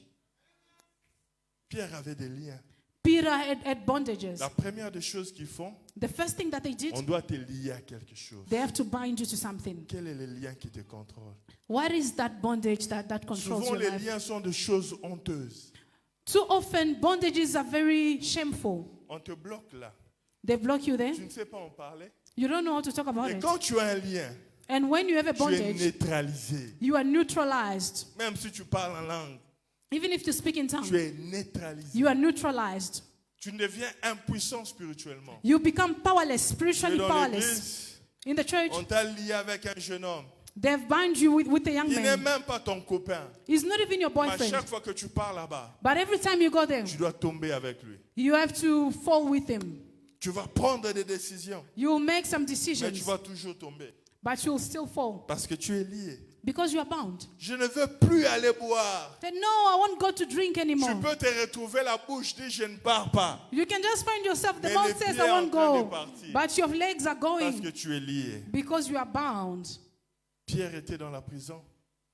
Pierre avait des liens. Peter had bondages. La première des choses qu'ils font, The first thing that they did, on doit te lier à quelque chose. they have to bind you to something. Quel est le lien qui te contrôle? What is that bondage that controls Souvent, your les life? liens sont de choses honteuses. Too often, bondages are very shameful. On te bloque là. They block you there. Tu ne sais pas en parler. You don't know how to talk about Et it. quand tu as un lien, And when you have a tu es bondage, neutralisé. you are neutralized. Même si tu parles en langue, Even if you speak in tu tongues, es neutralisé. you are neutralized. Tu deviens impuissant spirituellement. You become powerless, Et spiritually dans powerless. l'église, In the church, on t'a lié avec un jeune homme. they've bound you with a young Il n'est man. même pas ton copain. He's not even your Mais à boyfriend. chaque fois que tu pars là-bas, But every time you go there, tu dois tomber avec lui. you have to fall with him. Tu vas prendre des décisions, You will make some mais tu decisions, vas toujours tomber. but you will still fall Parce que tu es lié. because you are bound. Je ne veux plus aller boire. Then no, I won't go to drink Tu anymore. peux te retrouver la bouche dit je ne pars pas. You can just find yourself, the Mais mouth les says pieds I won't en train de go, partir. but your legs are Parce que going tu es lié. because you are bound. Pierre était dans la prison.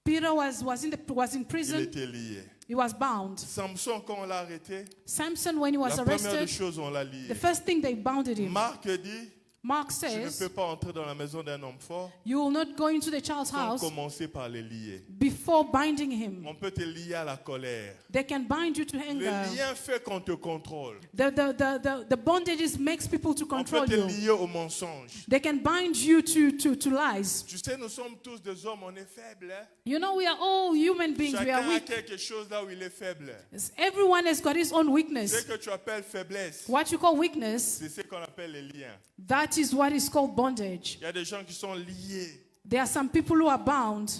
Peter was in Il prison. était lié. He was bound. Samson, quand on l'a arrêté, Samson, when he was la première des arrested, choses, on l'a lié. the first thing they bounded him. Marc dit, Mark tu ne says, peux pas entrer dans la maison d'un homme fort you will not go into the child's sans house commencer par les lier. before binding him. On peut te lier à la colère. They can bind you to Le anger. lien fait qu'on te contrôle. The bondages makes people to On peut control te you. lier au mensonge. They can bind you to lies. Tu sais, nous sommes tous des hommes, on est faibles. Hein? You know, we are all human beings. We are Chacun a weak. quelque chose là où il est faible. Everyone has got his own Ce weakness. que tu appelles faiblesse, What you call weakness, c'est ce qu'on appelle les liens. that is what is called bondage. Il y a des gens qui sont liés. There are some people who are bound.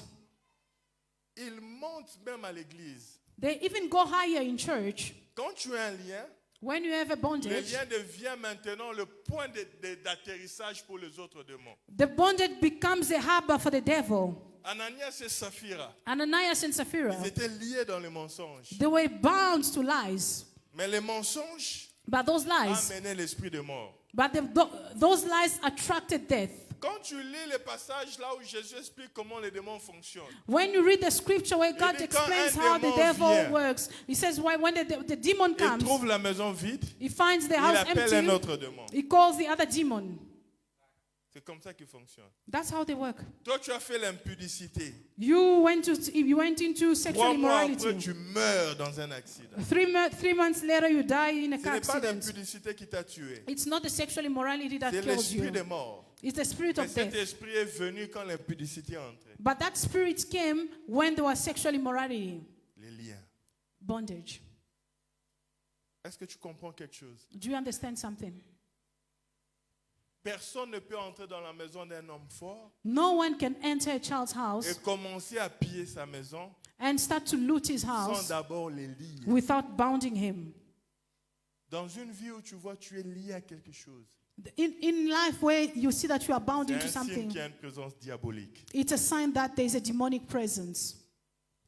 Ils montent même à l'église. They even go higher in church. Quand tu as un lien, When you have a le bondage, lien devient maintenant le point d'atterrissage pour les autres démons. the bondage becomes a harbor for the devil. Ananias et Saphira, Ananias and ils Sapphira, étaient liés dans les mensonges. they were bound to lies. Mais les mensonges But those lies, amenaient l'esprit de mort. but those lies attracted death. Quand tu lis les passages là où Jésus explique comment les démons fonctionnent, When you read the scripture where God dit quand explains un how the démon devil vient, works, he says when the demon il comes, trouve la maison vide, he finds the il house appelle un empty, autre démon. he calls the other demon. C'est comme ça qu'il fonctionne. That's how they work. Toi, tu as fait l'impudicité. You went into 3 sexual mois après, immorality. tu meurs dans un accident. 3 months later, you die in a Ce car n'est pas accident. l'impudicité qui t'a tué. It's not the sexual immorality that C'est kills l'esprit you. des morts. It's the spirit Mais of cet death. esprit est venu quand l'impudicité est entrée. But that spirit came when there was sexual immorality, Les liens. bondage. Est-ce que tu comprends quelque chose? Do you understand something? Personne ne peut entrer dans la maison d'un homme fort No one can enter a child's et house commencer à piller sa maison and start to loot his sans house d'abord les lier. without bounding him. Dans une vie où tu vois tu es lié à quelque chose, In life where you see that you are bound c'est into un signe something, qu'il y a une présence diabolique. it's a sign that there is a demonic presence.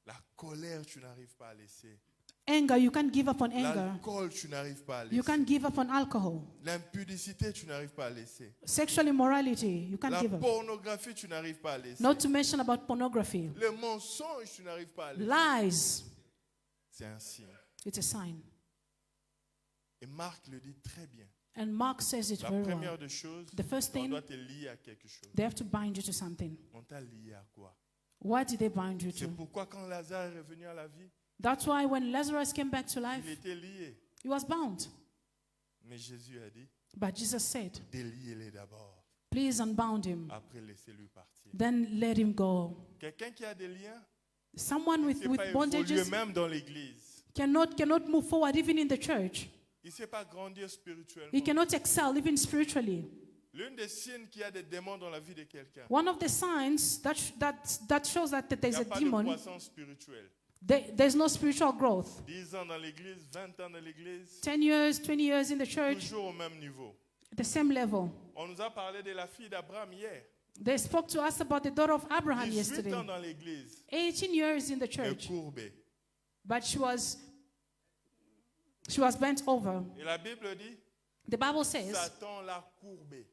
La colère, tu n'arrives pas à laisser. Anger, you can't give up on anger. L'alcool, tu n'arrives pas à You laisser. can't give up on alcohol. L'impudicité, tu n'arrives pas à laisser. Sexual immorality, you can't La give up. pornographie, tu n'arrives pas à laisser. Not to mention about pornography. Le mensonge, tu n'arrives pas à laisser. Lies, C'est un signe. it's a sign. Et Marc le dit très bien. And Mark says it La very première well. des choses, The first on thing, doit te lier à quelque chose. they have to bind you to something. On t'a lié à quoi? What did they bind you C'est to? pourquoi quand Lazare est revenu à la vie, That's why when Lazarus came back to il life, était lié. he was bound. Mais Jésus a dit, But Jesus said, déliez-les d'abord. please unbound him. Après, laissez-lui partir. Then let him go. Quelqu'un qui a des liens, Someone il ne with sait pas évoluer bondages même dans l'église. cannot move forward even in the church. Il ne sait pas grandir spirituellement. He cannot excel even spiritually. L'une des signes qu'il y a des démons dans la vie de quelqu'un, One of the signs that shows that il there's n'y a a pas de demon, croissance spirituelle. there's no spiritual growth. 10 ans dans l'église, 20 ans dans l'église, 10 years, 20 years in the church, toujours au même niveau. the same level. On nous a parlé de la fille d'Abraham hier. They spoke to us about the daughter of Abraham 18 yesterday. ans dans l'église, 18 years in the elle church, courbée. but she was bent over. Et la Bible dit, The Bible says Satan l'a courbée.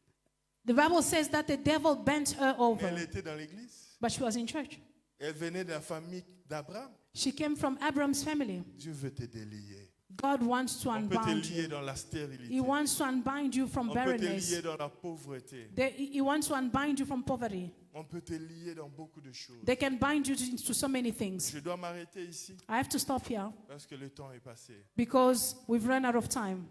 that the devil bent her Mais elle over, était dans l'église. but she was in church. Elle venait de la famille d'Abraham. She came from Abraham's family. Dieu veut te délier. God wants to On peut te unbind lier you. dans la stérilité. He wants to unbind you from On peut te barrenness. lier dans la pauvreté. He wants to unbind you from poverty. On peut te lier dans beaucoup de choses. They can bind you to so many things. Je dois m'arrêter ici I have to stop here parce que le temps est passé. because we've run out of time.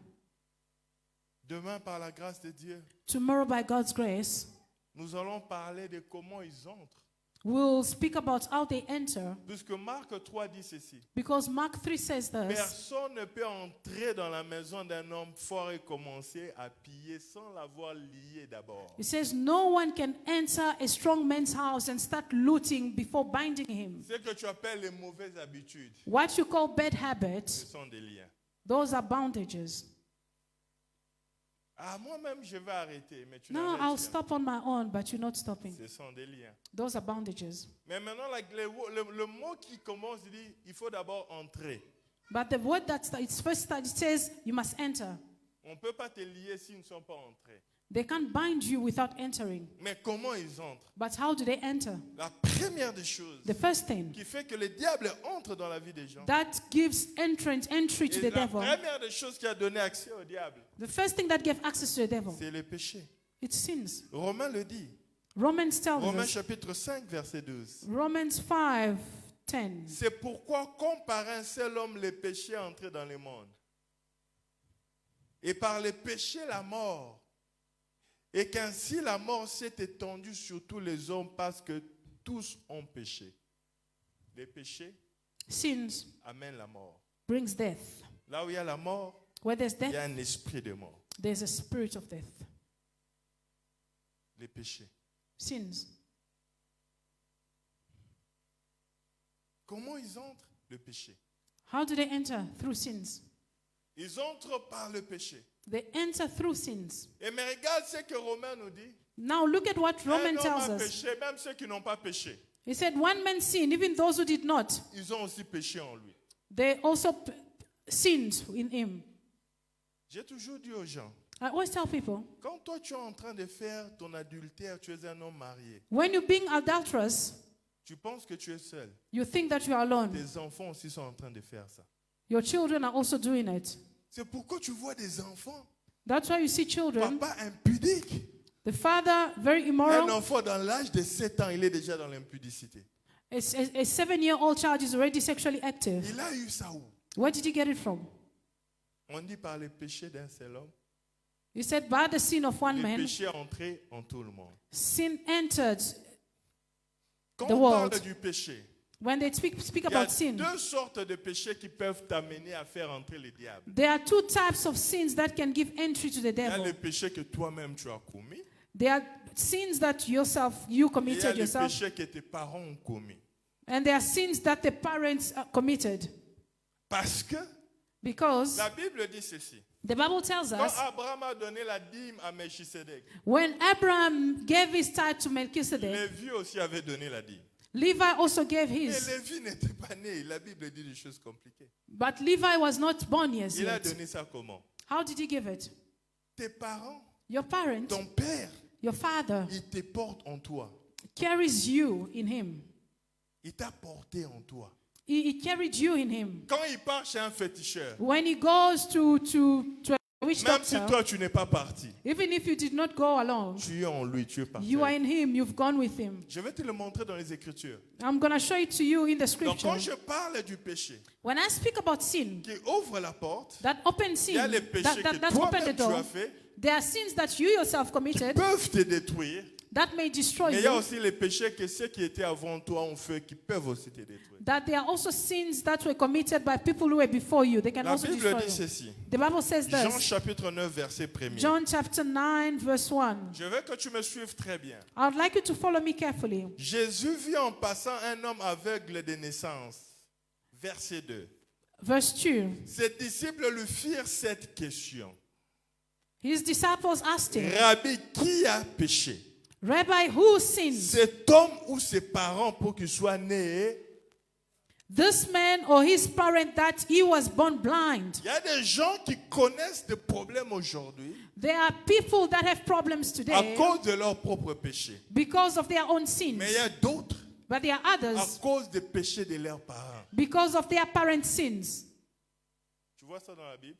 Demain, par la grâce de Dieu, Tomorrow, by God's grace, nous allons parler de comment ils entrent. we'll speak about how they enter. Puisque Marc 3 dit ceci. Because Mark 3 says this. Personne ne peut entrer dans la maison d'un homme fort et commencer à piller sans l'avoir lié d'abord. It says, no one can enter a strong man's house and start looting before binding him. Ce que tu appelles les mauvaises habitudes, What you call bad ce habits, sont des liens. those are bondages. Ah, moi-même, je vais arrêter, mais tu No, n'arrêtes I'll rien. stop on my own, but you're not stopping. Ce sont des liens. Those are bondages. Mais maintenant, le mot qui commence, il dit, il faut d'abord entrer. But the word it's first started, it says you must enter. On ne peut pas te lier s'ils ne sont pas entrés. They can't bind you without entering. Mais comment ils entrent? But how do they enter? La première des choses The first thing qui fait que le diable entre dans la vie des gens, that gives entry to et the la devil, première des choses qui a donné accès au diable, the first thing that gave access to the devil, c'est le péché. it's sins. Romains le dit. Romans tells Romains us, chapitre 5, verset 12. Romans 5:10. C'est pourquoi, comme par un seul homme, le péché est entré dans le monde. Et par le péché, la mort. Et qu'ainsi la mort s'est étendue sur tous les hommes parce que tous ont péché. Le péché Sins amène la mort. brings death. Là où il y a la mort, Where there's il y a death, un esprit de mort. there's a spirit of death. Le péché. Sins. Comment ils entrent? Le péché. How do they enter? Through sins. Ils entrent par le péché. They enter through sins. Et mais regarde ce que Romain nous dit. Now look at what Un Romans homme tells a us. péché, même ceux qui n'ont pas péché. He said, one man sinned, even those who did not. Ils ont aussi péché en lui. They also sinned in him. J'ai toujours dit aux gens, I always tell people, quand toi tu es en train de faire ton adultère, tu es un homme marié, when you're being adulterous, tu penses que tu es seul. you think that you are alone. Tes enfants aussi sont en train de faire ça. Your children are also doing it. C'est pourquoi tu vois des enfants, That's why you see children, papa impudique. the father very Un immoral. enfant dans l'âge de 7 ans, il est déjà dans l'impudicité. A 7-year-old child is already sexually active. Il a eu ça où? Where did he get it from? On dit par le péché d'un seul homme. He said, by the sin of one Le man, péché est entré en tout le monde. sin entered. Quand The on world. parle du péché, When they speak il y a about sin, deux sortes de péchés qui peuvent t'amener à faire entrer le diable. there are two types of sins that can give entry to the Il y a le devil. péché que toi-même tu as commis. There are sins that you Et il y a committed le yourself, péché que tes parents ont commis. and there are sins that the parents committed. Parce que Because la Bible dit ceci. the Bible tells Quand us, Abraham a donné la dîme à Melchisedec, when Abraham gave his tithe to Melchizedek, Lévi aussi avait donné la dîme. Levi also gave Et his. Lévi n'était pas né. La Bible dit des choses compliquées. But Levi was not born yet. Il a donné ça comment? How did he give it? Tes parents, Your parent, ton père, your father, il te porte en toi. carries you in him. Il t'a porté en toi. He carried you in him. Quand il part chez un féticheur, When he goes to a witch même si doctor, toi tu n'es pas parti, even if you did not go alone, tu es en lui, tu es parti. you are in him, you've gone with him. Je vais te le montrer dans les Écritures. I'm going to show it to you in the Donc scripture. quand je parle du péché When I speak about sin, qui ouvre la porte, that open il sin, y a les péchés que that open toi-même the tu as door, fait, there are sins that you yourself qui committed peuvent te détruire. that may destroy Mais il y a you. aussi les péchés que ceux qui étaient avant toi ont fait qui peuvent aussi te détruire. That there are also sins that were committed by people who were before you. They can La also Bible destroy dit you. ceci. The Bible says Jean this. chapitre 9 verset 1er. John chapter 9 verse 1. Je veux que tu me suives très bien. I would like you to follow me carefully. Jésus vit en passant un homme aveugle de naissance. Verset 2. Verse 2. Ses disciples lui firent cette question. His disciples asked him, Rabbi, qui a péché? Rabbi, who sinned? Cet homme ou ses parents pour qu'il soit né? This man or his parent that he was born blind? Il y a des gens qui connaissent des problèmes aujourd'hui There are people that have problems à today cause de leurs propres péchés. because of their own sins. Mais il y a d'autres But there are à others cause des péchés de leurs parents. because of their parents' sins. Tu vois ça dans la Bible?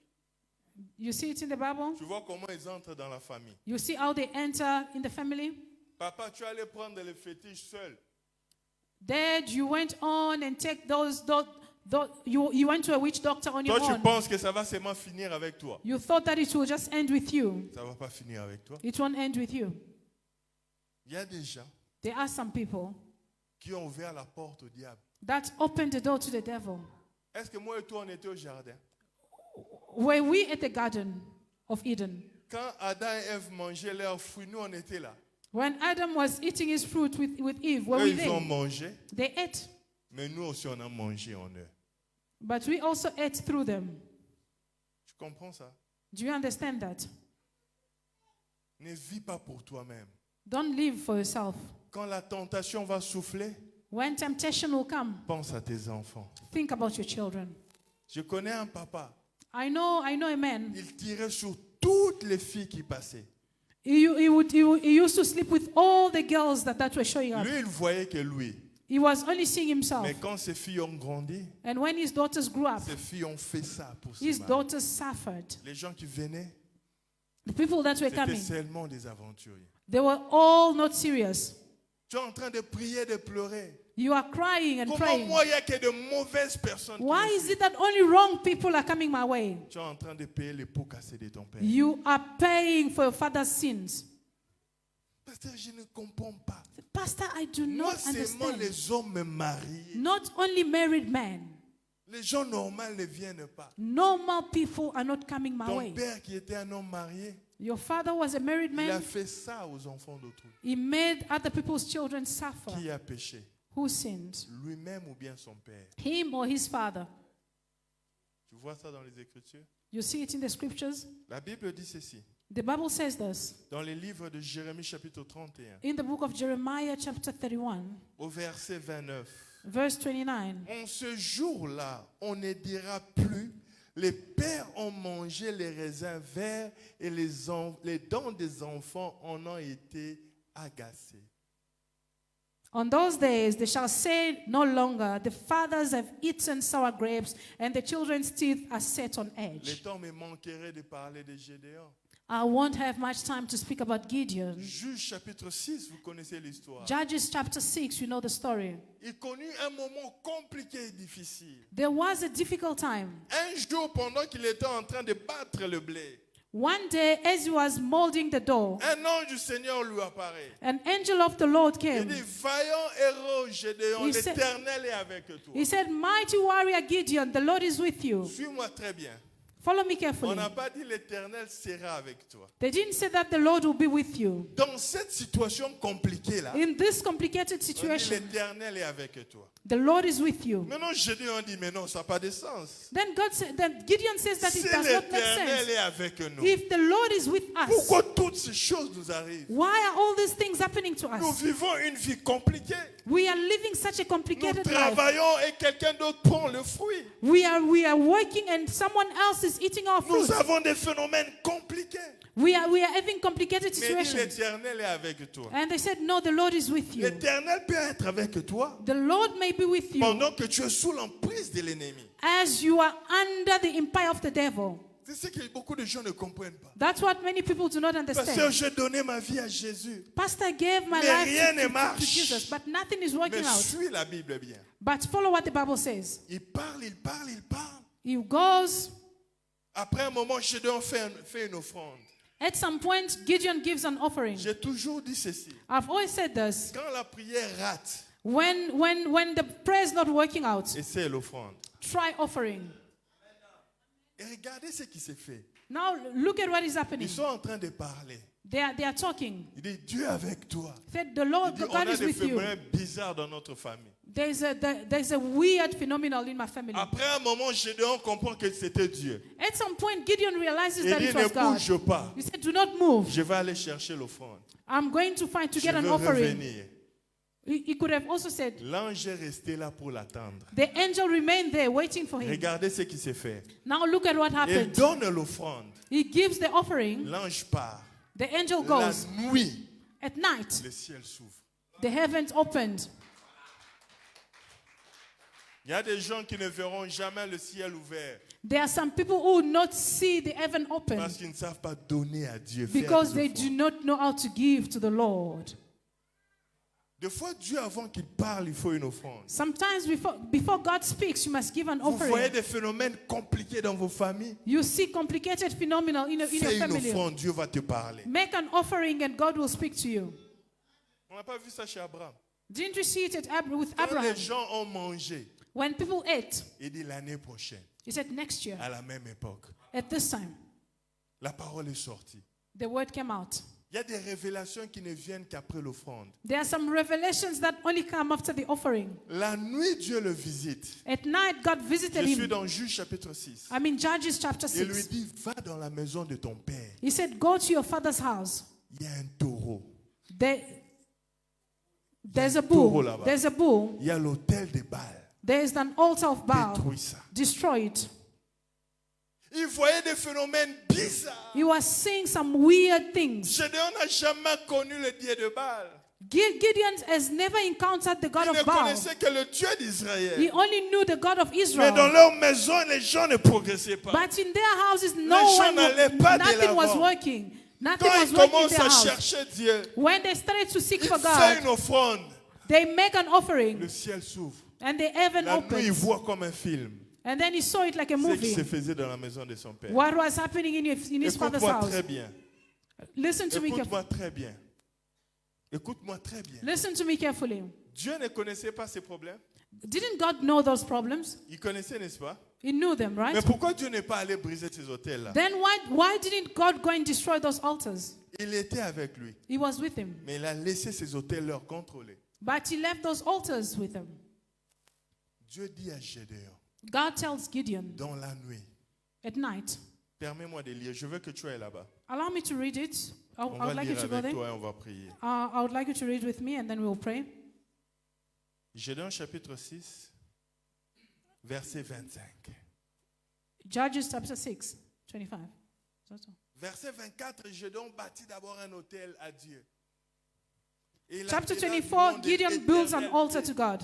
You see it in the Bible? Tu vois comment ils entrent dans la famille. You see how they enter in the family? Papa, tu allais prendre les fétiches seul. Dad, you went on and take you went to a witch doctor on your Toi, tu own. penses que ça va seulement finir avec toi. You thought that it will just end with you. Ça ne va pas finir avec toi. It won't end with you. Il y a des gens There are some people qui ont ouvert la porte au diable. that opened the door to the devil. Est-ce que moi et toi, on était au jardin? Were we at the Garden of Eden? Quand Adam et Ève mangeaient leurs fruits, nous, on était là. When Adam was eating his fruit with Eve, were Eux, we ils ont there? mangé, They ate. mais nous aussi, on a mangé en eux. But we also ate through them. Tu comprends ça? Do you understand that? Ne vis pas pour toi-même. Don't live for yourself. Quand la tentation va souffler, When temptation will come, pense à tes enfants. think about your children. Je connais un papa, I know a man. il tirait sur toutes les filles qui passaient. He used to sleep with all the girls that were showing up. Lui, il voyait que lui. He was only seeing himself. Mais quand ses filles ont grandi, And when his daughters grew up, ses filles ont fait ça pour se his marier. daughters suffered. Les gens qui venaient, The people that were c'était coming, seulement des aventuriers. they were all not serious. Tu es en train de prier, de pleurer. You are crying and Comment praying. moi, il n'y a que de mauvaises personnes qui Why me is suivent? it that only wrong people are coming my way? Tu es en train de payer les pots cassés de ton père. You are paying for your father's sins. Pasteur, je ne comprends pas. Pastor, I do Moi, not seulement understand. les hommes mariés. Not only married men, Les gens normaux ne viennent pas. normal people are not coming my Ton way. père qui était un homme marié, Your father was a married il a man. fait ça aux enfants d'autrui. He made other people's children suffer. Qui a péché? Who sinned? Lui-même ou bien son père? Him or his father? Tu vois ça dans les Écritures? You see it in the scriptures? La Bible dit ceci. The Bible says this Dans les livres de Jérémie chapitre 31, in the book of Jeremiah chapter 31, au verset 29. verse 29. En ce jour-là, on ne dira plus, les pères ont mangé les raisins verts et les dents des enfants en ont été agacées. On those days they shall say no longer, the fathers have eaten sour grapes and the children's teeth are set on Le edge. temps me manquerait de parler de Gédéon. I won't have much time to speak about Gideon. Juge chapitre 6, vous connaissez l'histoire. Judges chapter 6, you know the story. Il connut un moment compliqué et difficile. There was a difficult time. Un jour, pendant qu'il était en train de battre le blé, One day, as he was molding the dough, un ange du Seigneur lui apparaît. an angel of the Lord Il came. dit, vaillant héros Gédéon, Il sait- l'Éternel est avec toi. He said, Mighty warrior Gideon, the Lord is with you. Suis-moi très bien. Follow me On carefully. n'a pas dit l'Éternel sera avec toi. They didn't say that the Lord will be with you. Dans cette situation compliquée-là, In this complicated on dit situation, l'Éternel est avec toi. the Lord is with you. Maintenant, Gédéon dit, mais non, ça n'a pas de sens. Then Gideon says that Si it does not make l'Éternel sense. est avec nous, If the Lord is with us, pourquoi toutes ces choses nous arrivent? why are all these things happening to Nous us? vivons une vie compliquée. We are living such a Nous complicated life. travaillons et quelqu'un d'autre prend le fruit. We are working and someone else is eating our Nous fruit. avons des phénomènes compliqués. We are having complicated Mais dit, situations. l'Éternel est avec toi. And they said, no, the Lord is with you. L'Éternel peut être avec toi The Lord may be with you pendant que tu es sous l'emprise de l'ennemi. as you are under the empire of the devil. C'est ce que beaucoup de gens ne comprennent pas. That's what many people do not Pasteur, understand. j'ai donné ma vie à Jésus. Pastor gave my Mais life rien ne to marche. Jesus, but nothing is Mais working out. suis la Bible bien. But follow what the Bible says. Il parle, il parle, il parle. He goes, Après un moment, Gédéon fait une offrande. at some point, Gideon gives an offering. J'ai toujours dit ceci. I've always said this. Quand la prière rate, When the prayer is not working out, essaie l'offrande. try offering. Et regardez ce qui s'est fait. Now look at what is happening. Ils sont en train de parler. They are talking. Il dit, Dieu est avec toi. Said the Il Lord, dit, on God a is des with you. phénomènes bizarres dans notre famille. There's a weird phenomenon in my family. Après un moment, Gédéon comprend que c'était Dieu. At some point, Gideon realizes Il that dit, it ne was God. bouge pas. He said, do not move. Je vais aller chercher l'offrande. I'm going to Je get an veux offering. revenir. He could have also said, L'ange est resté là pour l'attendre. the angel remained there waiting for him. Regardez ce qui s'est fait. Now look at what Il happened. donne l'offrande. He gives the offering. L'ange part. The angel La goes. nuit, At night, le ciel s'ouvre. the heavens opened. Il y a des gens qui ne verront jamais le ciel ouvert There are some people who will not see the heaven open parce qu'ils ne savent pas donner à Dieu. Faire because des they do offrandes. not know how to give to the Lord. Des fois, Dieu, avant qu'il parle, il faut une offrande. Sometimes before God speaks, you must give an Vous voyez offering. des phénomènes compliqués dans vos familles. You see complicated phenomena in your Fais une family. offrande, Dieu va te parler. Make an offering and God will speak to you. On n'a pas vu ça chez Abraham. Didn't you see it with Quand Abraham? les gens ont mangé, When people ate, il dit l'année prochaine, he said next year, à la même époque, at this time, la parole est sortie. the word came out. Il y a des révélations qui ne viennent qu'après l'offrande. There are some revelations that only come after the offering. La nuit, Dieu le visite. At night, God Je visited suis him. dans Juge chapitre 6. I'm in Judges chapter Il lui 6. dit, va dans la maison de ton père. He said, go to your father's house. Il y a un taureau. There's a taureau bull. là-bas. There's a bull. Il y a l'autel des Baals. There's an altar of Baal. Détruis ça. Destroy it. Il voyait des phénomènes bizarres. You are seeing some weird things. Gédéon n'a jamais connu le Dieu de Baal. Gideon has never encountered the God Il ne of Baal. connaissait que le Dieu He d'Israël. only knew the God of Mais dans Israel. leur maison, les gens ne progressaient pas. But in their houses, gens n'allaient pas de nothing was l'avant. working. Nothing Quand was ils working in commencent their à house. chercher Dieu, When they started to seek ils for font God, une offrande. they make an offering, Le ciel s'ouvre. and the heaven La nuit, il opens. voit comme un film And then he saw it like a ce qui movie. se faisait dans la maison de son père. What was happening in his father's Écoute-moi house. très bien. Listen to me carefully. Écoute-moi très bien. Écoute-moi très bien. Listen to me carefully. Dieu ne connaissait pas ces problèmes. Didn't God know those problems? Il connaissait, n'est-ce pas? He knew them, Mais right? pourquoi Dieu n'est pas allé briser ces hôtels-là? Then why didn't God go and destroy those altars? Il était avec lui. He was with him. Mais il a laissé ces hôtels leur contrôler. But he left those altars with him. Dieu dit à Gédéon, God tells Gideon dans la nuit, at night, permets-moi de lire, je veux que tu ailles là-bas. allow me to read it. I On va would like you lire to go avec there. toi et on va prier. I would like you to read with me and then we'll pray. Gédéon chapitre 6, verset 25. Judges chapter 6, 25. That's all. Verset 24, Gédéon bâtit d'abord un hôtel à Dieu. Et il Chapter appela le 24, nom de Gideon builds an l'Éternel. altar to God.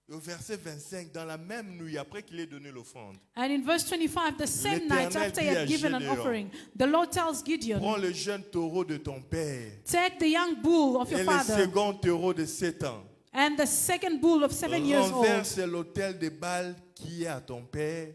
Et au verset 25, dans la même nuit, après qu'il ait donné l'offrande, And in verse 25, the same night L'Éternel after he dit à had given an Gédéon, offering, the Lord tells Gideon, prends le jeune taureau de ton père take the young bull of et your le father second taureau de 7 ans. and the second bull of 7 years old. Renverse l'autel de Baal qui est à ton père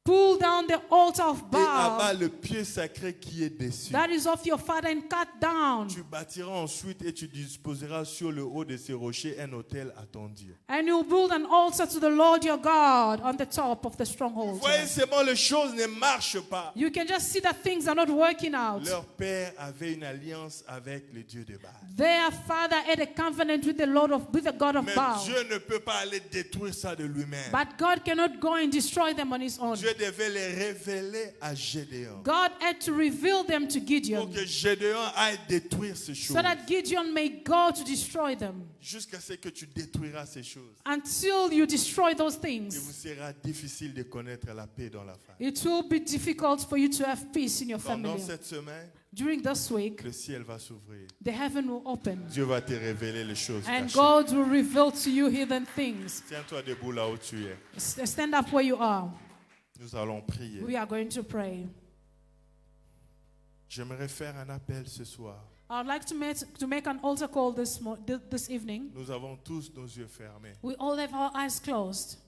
Pull down the altar of et abat Baal le pieu sacré qui est dessus. that is of your father and cut down. Tu bâtiras ensuite et tu disposeras sur le haut de ces rochers un autel à ton Dieu. And you build an altar to the Lord your God on the top of the Vous stronghold. voyez seulement les choses ne marchent pas. You can just see that things are not working out. Leur père avait une alliance avec le Dieu de Baal. Their father had a covenant with the God of Mais Baal. Dieu ne peut pas aller détruire ça de lui-même. But God cannot go and destroy them on his own. Dieu devait les révéler à Gédéon. God had to reveal them to Pour Gideon que Gédéon aille détruire ces choses. so that Gideon may go to destroy them. Jusqu'à ce que tu détruiras ces choses. Until you destroy those Il vous things, sera difficile de connaître la paix dans la famille. it will be difficult for you to have peace in your Pendant family. cette semaine, During this week, le ciel va s'ouvrir. the heaven will open Dieu va te révéler les choses and cachées. God will reveal to you hidden things. Tiens-toi debout là où tu es. Stand up where you are. Nous allons prier. We are going to pray. J'aimerais faire un appel ce soir. I would like to make an altar call this evening. Nous avons tous nos yeux fermés. We all have our eyes closed.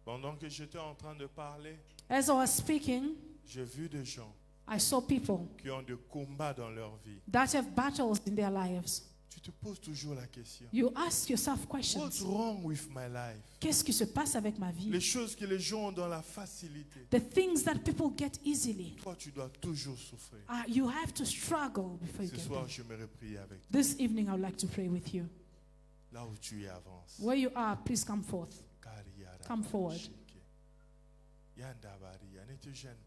Pendant que j'étais en train de parler, As I was speaking, j'ai vu des gens I saw people qui ont des combats dans leur vie. that have battles in their lives. Tu te poses toujours la question. You ask yourself What's questions. wrong with my life? Qu'est-ce qui se passe avec ma vie? Les choses que les gens ont dans la facilité. The things that people get easily. Toi, tu dois toujours souffrir. You have to struggle before you Ce get soir, them. j'aimerais prier avec toi. This evening, I would like to pray with you. Là où tu es, avance. Where you are, please come forth. Come forward. Yanda Baria, ne te gêne pas.